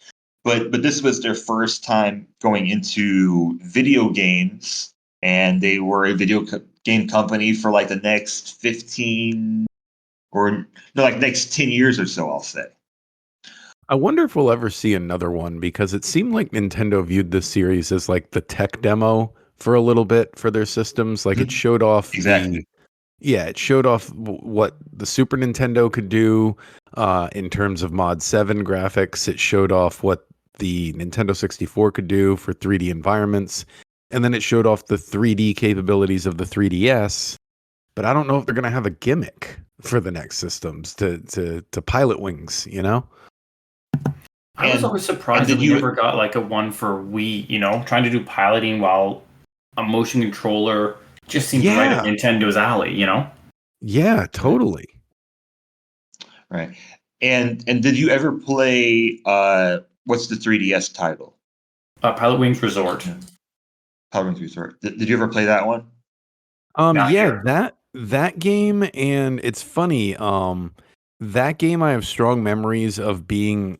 But this was their first time going into video games, and they were a game company for like the next 15, or no, like next 10 years or so, I'll say. I wonder if we'll ever see another one, because it seemed like Nintendo viewed this series as like the tech demo for a little bit for their systems. Like it showed off Exactly. it showed off what the Super Nintendo could do in terms of Mod 7 graphics. It showed off what the Nintendo 64 could do for 3D environments. And then it showed off the 3D capabilities of the 3DS. But I don't know if they're going to have a gimmick for the next systems to Pilotwings, you know? I was And always and surprised that did we you never got like a one for Wii, trying to do piloting while a motion controller just seemed right up Yeah. Nintendo's alley. Yeah, totally. right? And did you ever play what's the 3DS title? Pilotwings Resort. Power Rangers Resort. Did you ever play that one? Not Yeah, here. that game, and it's funny, that game I have strong memories of being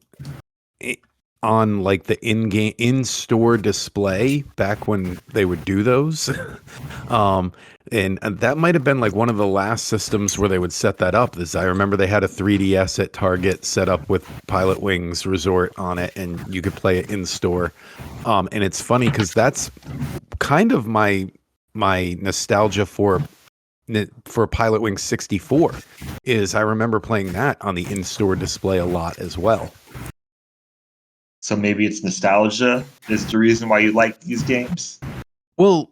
i- on like the in-store display back when they would do those. um and that might have been like one of the last systems where they would set that up. This, I remember they had a 3DS at Target set up with Pilotwings Resort on it, and you could play it in store. And it's funny because that's kind of my nostalgia for Pilotwings 64 is I remember playing that on the in-store display a lot as well. So maybe it's nostalgia is the reason why you like these games. Well,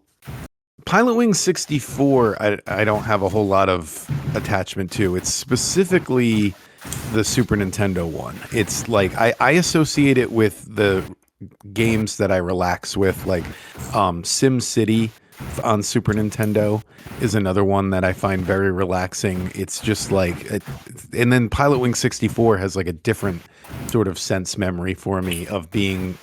Pilotwings 64, I don't have a whole lot of attachment to. It's specifically the Super Nintendo one. It's like I associate it with the games that I relax with, like Sim City on Super Nintendo is another one that I find very relaxing. It's just like, and then Pilotwings 64 has like a different sort of sense memory for me of being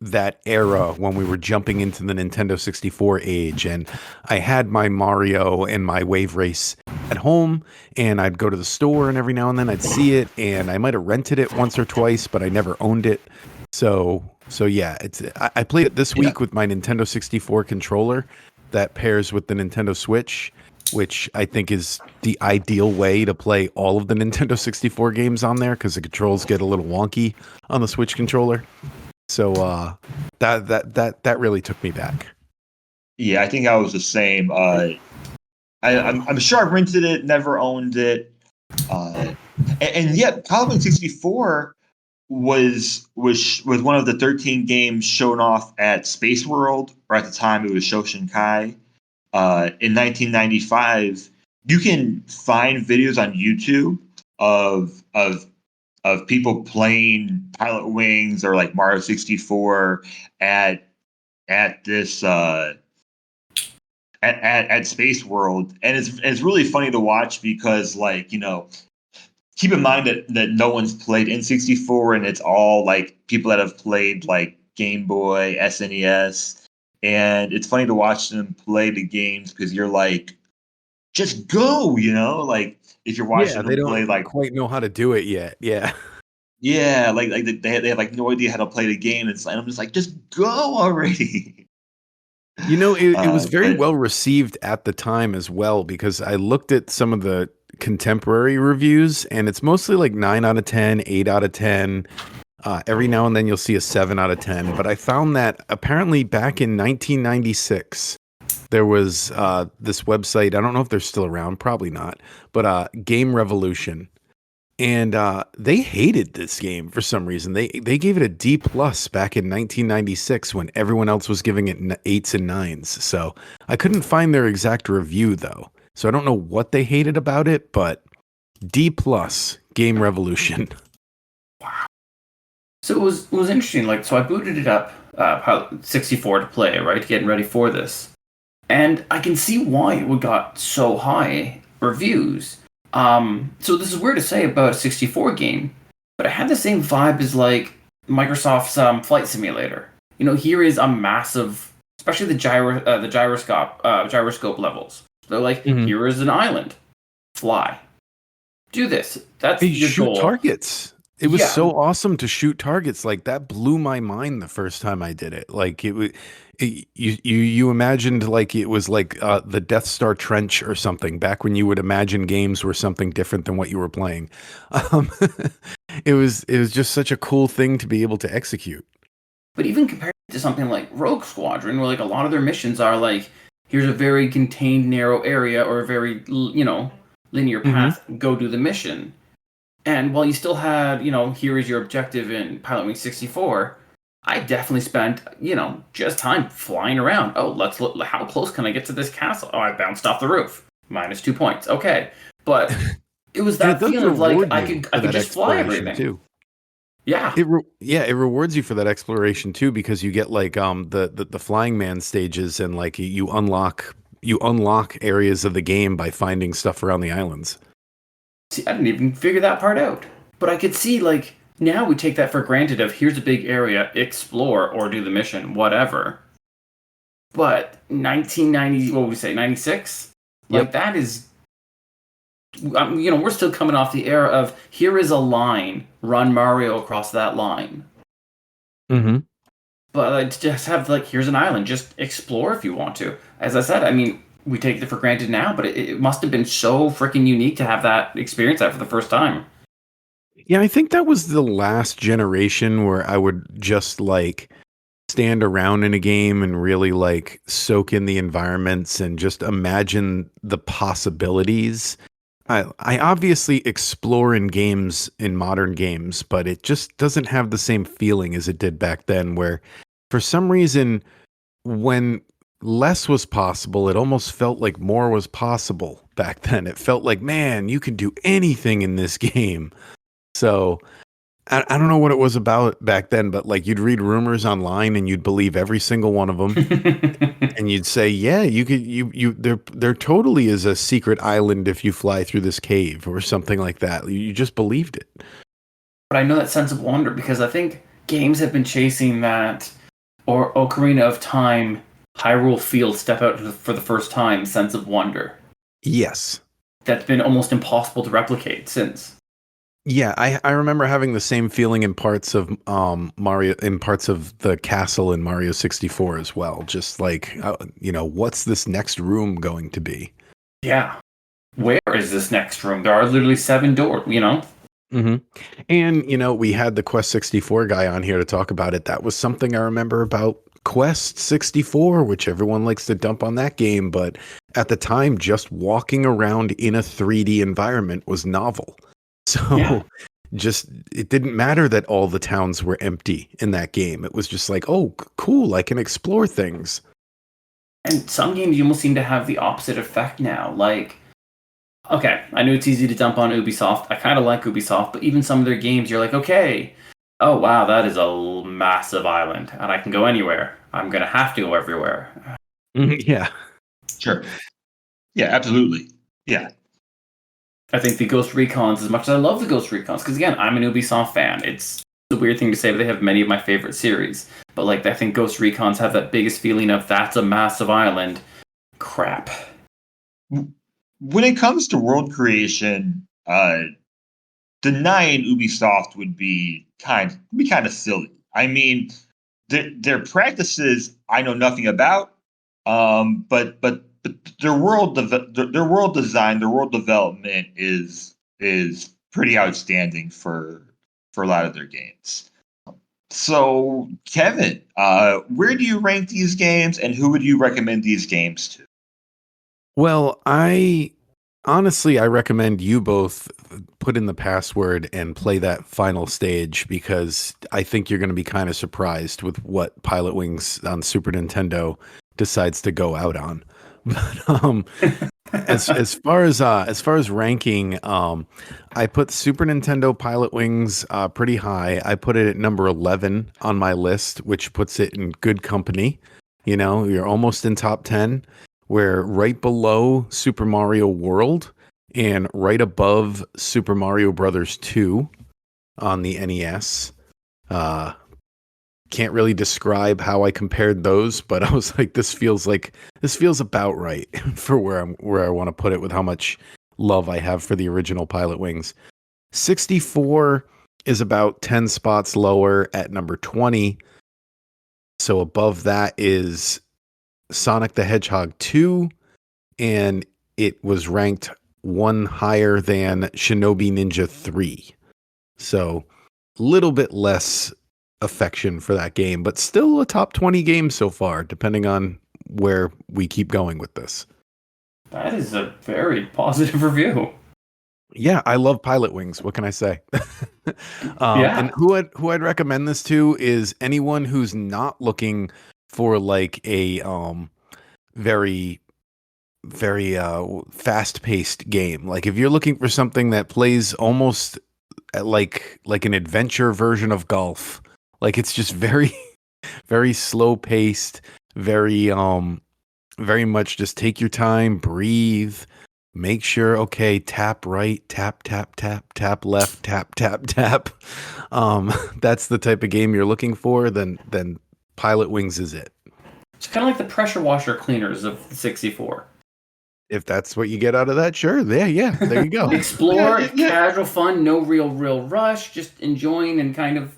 that era when we were jumping into the Nintendo 64 age, and I had my Mario and my Wave Race at home, and I'd go to the store, and every now and then I'd see it, and I might have rented it once or twice, but I never owned it. So yeah, I played it this Yeah. week with my Nintendo 64 controller that pairs with the Nintendo Switch, which I think is the ideal way to play all of the Nintendo 64 games on there, because the controls get a little wonky on the Switch controller. So that really took me back. Yeah, I think I was the same. I'm sure I rented it, never owned it. And yet, Pilotwings 64 was one of the 13 games shown off at Space World, or at the time it was Shoshinkai, in 1995. You can find videos on YouTube of people playing Pilotwings or like Mario 64 at this at Space World, and it's really funny to watch because, like, keep in mind that no one's played N64, and it's all like people that have played like Game Boy, SNES, and it's funny to watch them play the games because you're like, just go, like if you're watching Yeah, they them play don't like, quite know how to do it yet. Yeah. yeah, like they have like no idea how to play the game. And I'm just like, just go already. It was very But well received at the time as well because I looked at some of the contemporary reviews and it's mostly like 9 out of 10, 8 out of 10. Every now and then you'll see a 7 out of 10. But I found that apparently back in 1996, there was this website. I don't know if they're still around, probably not, but Game Revolution. And they hated this game for some reason. They gave it a D plus back in 1996 when everyone else was giving it eights and nines. So I couldn't find their exact review though. So I don't know what they hated about it, but D plus Game Revolution. So it was interesting. Like, so I booted it up, Pilot 64 to play, right, getting ready for this, and I can see why it would got so high reviews. So this is weird to say about a 64 game, but it had the same vibe as like Microsoft's Flight Simulator. Here is a massive, especially the gyroscope levels. They're like, Mhm. here is an island, fly, do this. That's Hey, your shoot goal. targets. It was Yeah. so awesome to shoot targets. Like that blew my mind the first time I did it. Like you imagined like it was like the Death Star trench or something back when you would imagine games were something different than what you were playing. Um, it was just such a cool thing to be able to execute. But even compared to something like Rogue Squadron, where like a lot of their missions are like, here's a very contained, narrow area or a very, linear path, go do the mission. And while you still had, here is your objective in Pilotwings 64, I definitely spent, just time flying around. Oh, let's look, how close can I get to this castle? Oh, I bounced off the roof. -2 points. Okay. But it was And that it does feeling of like, reward I you could for that just fly exploration everything. too. Yeah. It rewards you for that exploration too because you get like the flying man stages and like you unlock areas of the game by finding stuff around the islands. See, I didn't even figure that part out. But I could see, like, now we take that for granted of here's a big area, explore or do the mission, whatever. But 1990, what would we say, 96? Like, Yep. that is, we're still coming off the era of here is a line, run Mario across that line. Mm-hmm. But just have, like, here's an island, just explore if you want to. As I said, I mean, we take it for granted now, but it must have been so freaking unique to have that experience that for the first time. Yeah, I think that was the last generation where I would just like stand around in a game and really like soak in the environments and just imagine the possibilities. I obviously explore in games, in modern games, but it just doesn't have the same feeling as it did back then, where for some reason, when less was possible, it almost felt like more was possible back then. It felt like, man, you can do anything in this game. So I don't know what it was about back then, but like you'd read rumors online and you'd believe every single one of them. And you'd say, yeah, you could, there totally is a secret island if you fly through this cave or something like that. You just believed it. But I know that sense of wonder because I think games have been chasing that, or Ocarina of Time, Hyrule Field step out for the first time sense of wonder. Yes. That's been almost impossible to replicate since. Yeah, I remember having the same feeling in parts of Mario, in parts of the castle in Mario 64 as well. Just like, what's this next room going to be? Yeah. Where is this next room? There are literally 7 doors, Mm-hmm. And, we had the Quest 64 guy on here to talk about it. That was something I remember about Quest 64, which everyone likes to dump on that game. But at the time, just walking around in a 3D environment was novel. So Yeah. it didn't matter that all the towns were empty in that game. It was just like, oh, cool, I can explore things. And some games you almost seem to have the opposite effect now. Like, okay, I know it's easy to dump on Ubisoft. I kind of like Ubisoft, but even some of their games, you're like, okay, oh wow, that is a massive island, and I can go anywhere. I'm gonna have to go everywhere. Yeah. Sure. Yeah, absolutely. Yeah. I think the Ghost Recons, as much as I love the Ghost Recons, because again, I'm an Ubisoft fan. It's a weird thing to say, but they have many of my favorite series. But like, I think Ghost Recon's have that biggest feeling of that's a massive island. Crap. When it comes to world creation, denying Ubisoft would be kind of silly. I mean, their practices I know nothing about, but their their world design, their world development is pretty outstanding for a lot of their games. So, Kevin, where do you rank these games, and who would you recommend these games to? Well, I honestly, I recommend you both put in the password and play that final stage because I think you're going to be kind of surprised with what Pilotwings on Super Nintendo decides to go out on. But as far as ranking, I put Super Nintendo Pilotwings pretty high. I put it at number 11 on my list, which puts it in good company. You know, you're almost in top 10. We're right below Super Mario World and right above Super Mario Brothers 2 on the NES. Can't really describe how I compared those, but I was like, this feels about right for where I want to put it with how much love I have for the original Pilotwings. 64 is about 10 spots lower at number 20. So above that is Sonic the Hedgehog 2, and it was ranked one higher than Shinobi Ninja 3. So a little bit less affection for that game, but still a top 20 game so far, depending on where we keep going with this. That is a very positive review. Yeah, I love Pilotwings. What can I say? Yeah. And who I'd recommend this to is anyone who's not looking for like a very very fast-paced game. Like if you're looking for something that plays almost like an adventure version of golf, like it's just very very slow paced, very much just take your time, breathe, make sure, okay, tap right, tap, tap, tap, tap left, tap, tap, tap. That's the type of game you're looking for, then Pilotwings is it. It's kind of like the pressure washer cleaners of the 64. If that's what you get out of that, sure. Yeah, there you go. Explore, Yeah. casual fun, no real rush, just enjoying and kind of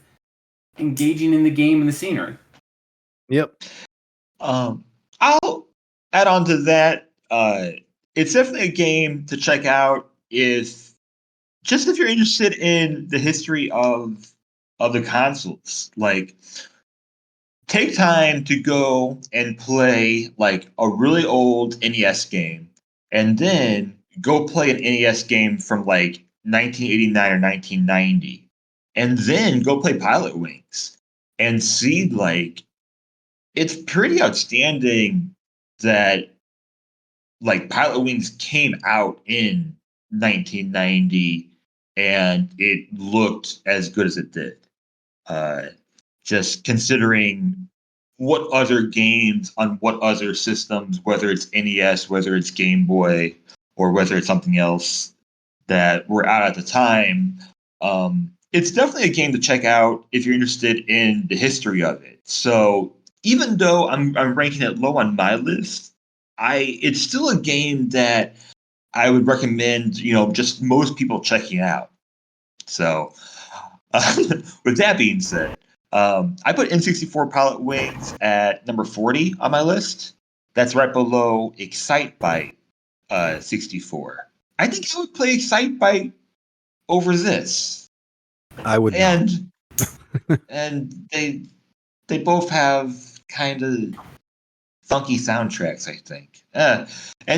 engaging in the game and the scenery. Yep. I'll add on to that. It's definitely a game to check out if you're interested in the history of the consoles. Like, take time to go and play like a really old NES game, and then go play an NES game from like 1989 or 1990, and then go play Pilotwings and see like it's pretty outstanding that like Pilotwings came out in 1990 and it looked as good as it did. Uh, just considering what other games on what other systems, whether it's NES, whether it's Game Boy, or whether it's something else that were out at the time, it's definitely a game to check out if you're interested in the history of it. So even though I'm ranking it low on my list, it's still a game that I would recommend, just most people checking out. So, with that being said, I put N64 Pilotwings at number 40 on my list. That's right below Excitebike 64. I think I would play Excitebike over this. I would and not. and they both have kind of funky soundtracks, I think. And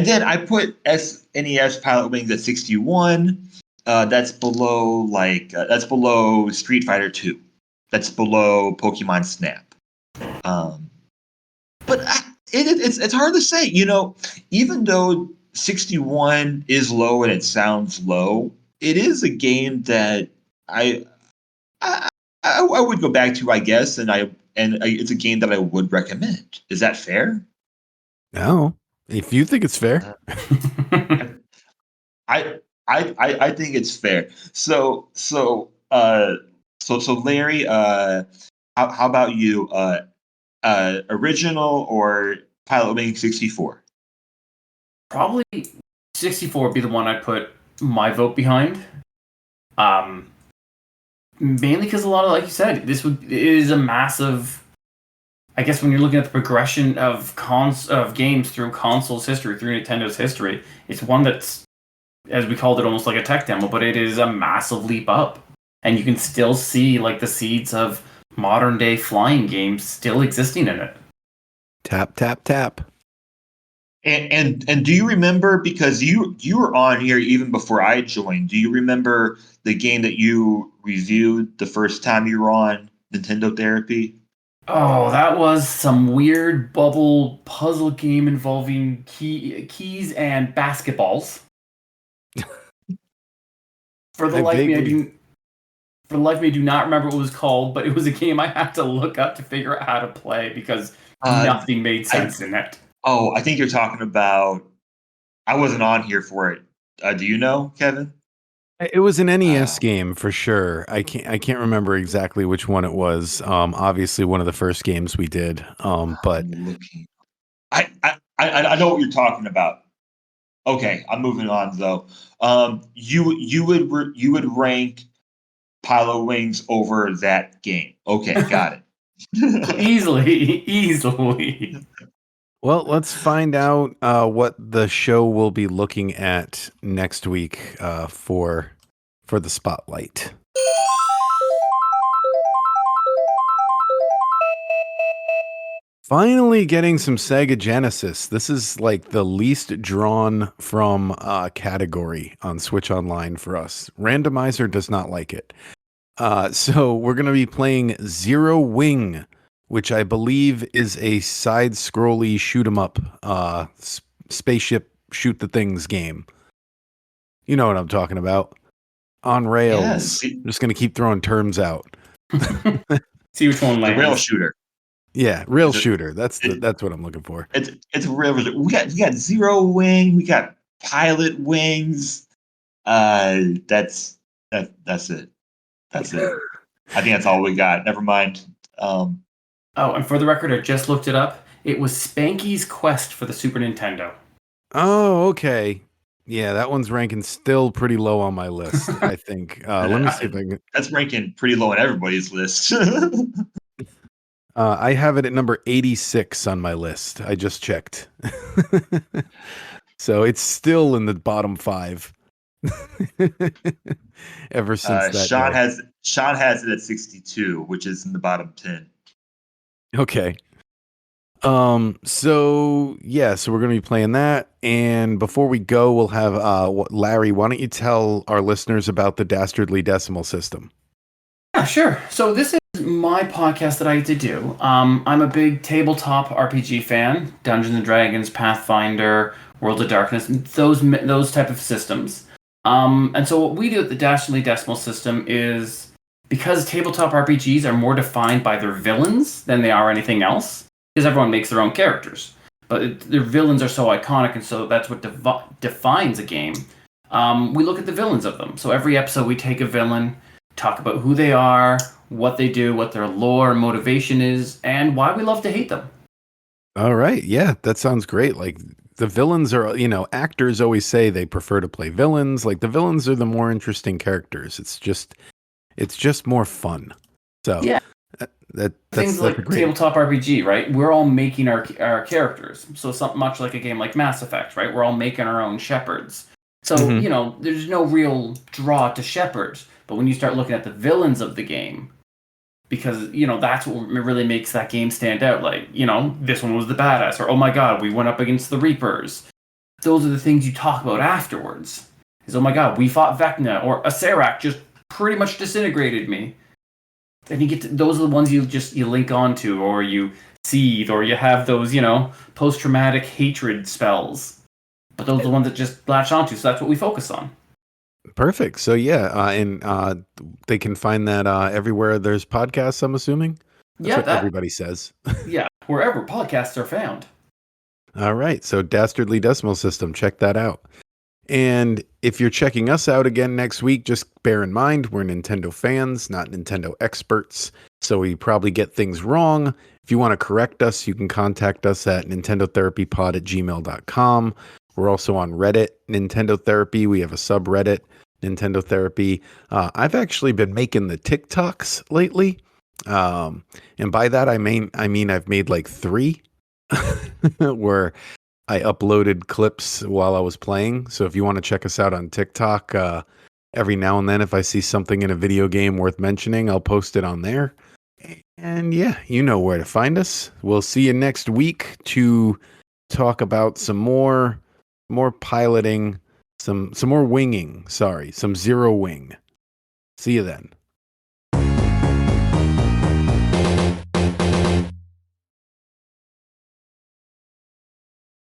then I put SNES Pilotwings at 61. That's below Street Fighter 2. That's below Pokemon Snap. But it's hard to say. Even though 61 is low and it sounds low, it is a game that I would go back to, I guess, and it's a game that I would recommend. Is that fair? No, if you think it's fair. I I think it's fair. So So Larry, how about you? Original or Pilotwings 64? Probably 64 would be the one I'd put my vote behind. Um, Mainly because a lot of, like you said, it is a massive. I guess when you're looking at the progression of games through consoles history, through Nintendo's history, it's one that's, as we called it, almost like a tech demo, but it is a massive leap up, and you can still see like the seeds of modern day flying games still existing in it. Tap, tap, tap. And do you remember, because you were on here even before I joined? Do you remember the game that you reviewed the first time you were on Nintendo Therapy? Oh, that was some weird bubble puzzle game involving keys and basketballs. For the life of me, I do not remember what it was called, but it was a game I had to look up to figure out how to play because nothing made sense in it. Oh, I think you're talking about. I wasn't on here for it. Do you know, Kevin? It was an NES game for sure. I can't remember exactly which one it was. Obviously one of the first games we did. But I'm looking. I know what you're talking about. Okay, I'm moving on though. You would rank Pilotwings over that game. Okay, got it. Easily. well, let's find out what the show will be looking at next week for the spotlight. Finally getting some Sega Genesis. This is like the least drawn from category on Switch Online for us. Randomizer does not like it. So we're going to be playing Zero Wing, which I believe is a side-scrolly shoot-'em-up spaceship shoot-the-things game. You know what I'm talking about. On rails. Yes. I'm just going to keep throwing terms out. See which one lands. The rail shooter. Yeah, rail shooter. That's what I'm looking for. It's a rail. We got Zero Wing. We got Pilot Wings. That's it. That's it. I think that's all we got. Never mind. Oh, and for the record, I just looked it up. It was Spanky's Quest for the Super Nintendo. Oh, okay. Yeah, that one's ranking still pretty low on my list, I think. Let me see if I can. That's ranking pretty low on everybody's list. I have it at number 86 on my list. I just checked. So it's still in the bottom 5. Ever since that Sean day. has it at 62, which is in the bottom 10. Okay. So we're going to be playing that. And before we go, we'll have Larry, why don't you tell our listeners about the Dastardly Decimal System? Yeah, sure. So this is my podcast that I get to do. I'm a big tabletop RPG fan, Dungeons and Dragons, Pathfinder, World of Darkness, those type of systems. And so what we do at the Dastardly Decimal System is, because tabletop RPGs are more defined by their villains than they are anything else, because everyone makes their own characters, but their villains are so iconic, and so that's what defines a game. We look at the villains of them. So every episode we take a villain, talk about who they are, what they do, what their lore and motivation is, and why we love to hate them. All right. Yeah, that sounds great. Like, the villains are, actors always say they prefer to play villains. Like, the villains are the more interesting characters. It's just more fun. So yeah, that's things like great. tabletop RPG, right? We're all making our characters. So something much like a game like Mass Effect, right? We're all making our own shepherds. So there's no real draw to shepherds. But when you start looking at the villains of the game, because that's what really makes that game stand out. Like, this one was the badass, or oh my god, we went up against the Reapers. Those are the things you talk about afterwards. Is, oh my god, we fought Vecna, or a Serac just pretty much disintegrated me. And those are the ones you link onto, or you seethe, or you have those post-traumatic hatred spells. But those are the ones that just latch onto. So that's what we focus on. Perfect. So and they can find that everywhere there's podcasts, I'm assuming. That's what everybody says. Yeah, wherever podcasts are found. All right. So Dastardly Decimal System, check that out. And if you're checking us out again next week, just bear in mind we're Nintendo fans, not Nintendo experts. So we probably get things wrong. If you want to correct us, you can contact us at nintendotherapypod@gmail.com. We're also on Reddit, Nintendo Therapy. We have a subreddit, Nintendo Therapy. I've actually been making the TikToks lately. And by that, I mean I've made like 3 where I uploaded clips while I was playing. So if you want to check us out on TikTok, every now and then, if I see something in a video game worth mentioning, I'll post it on there. And yeah, you know where to find us. We'll see you next week to talk about some more piloting, some more winging. Sorry, some zero wing. See you then.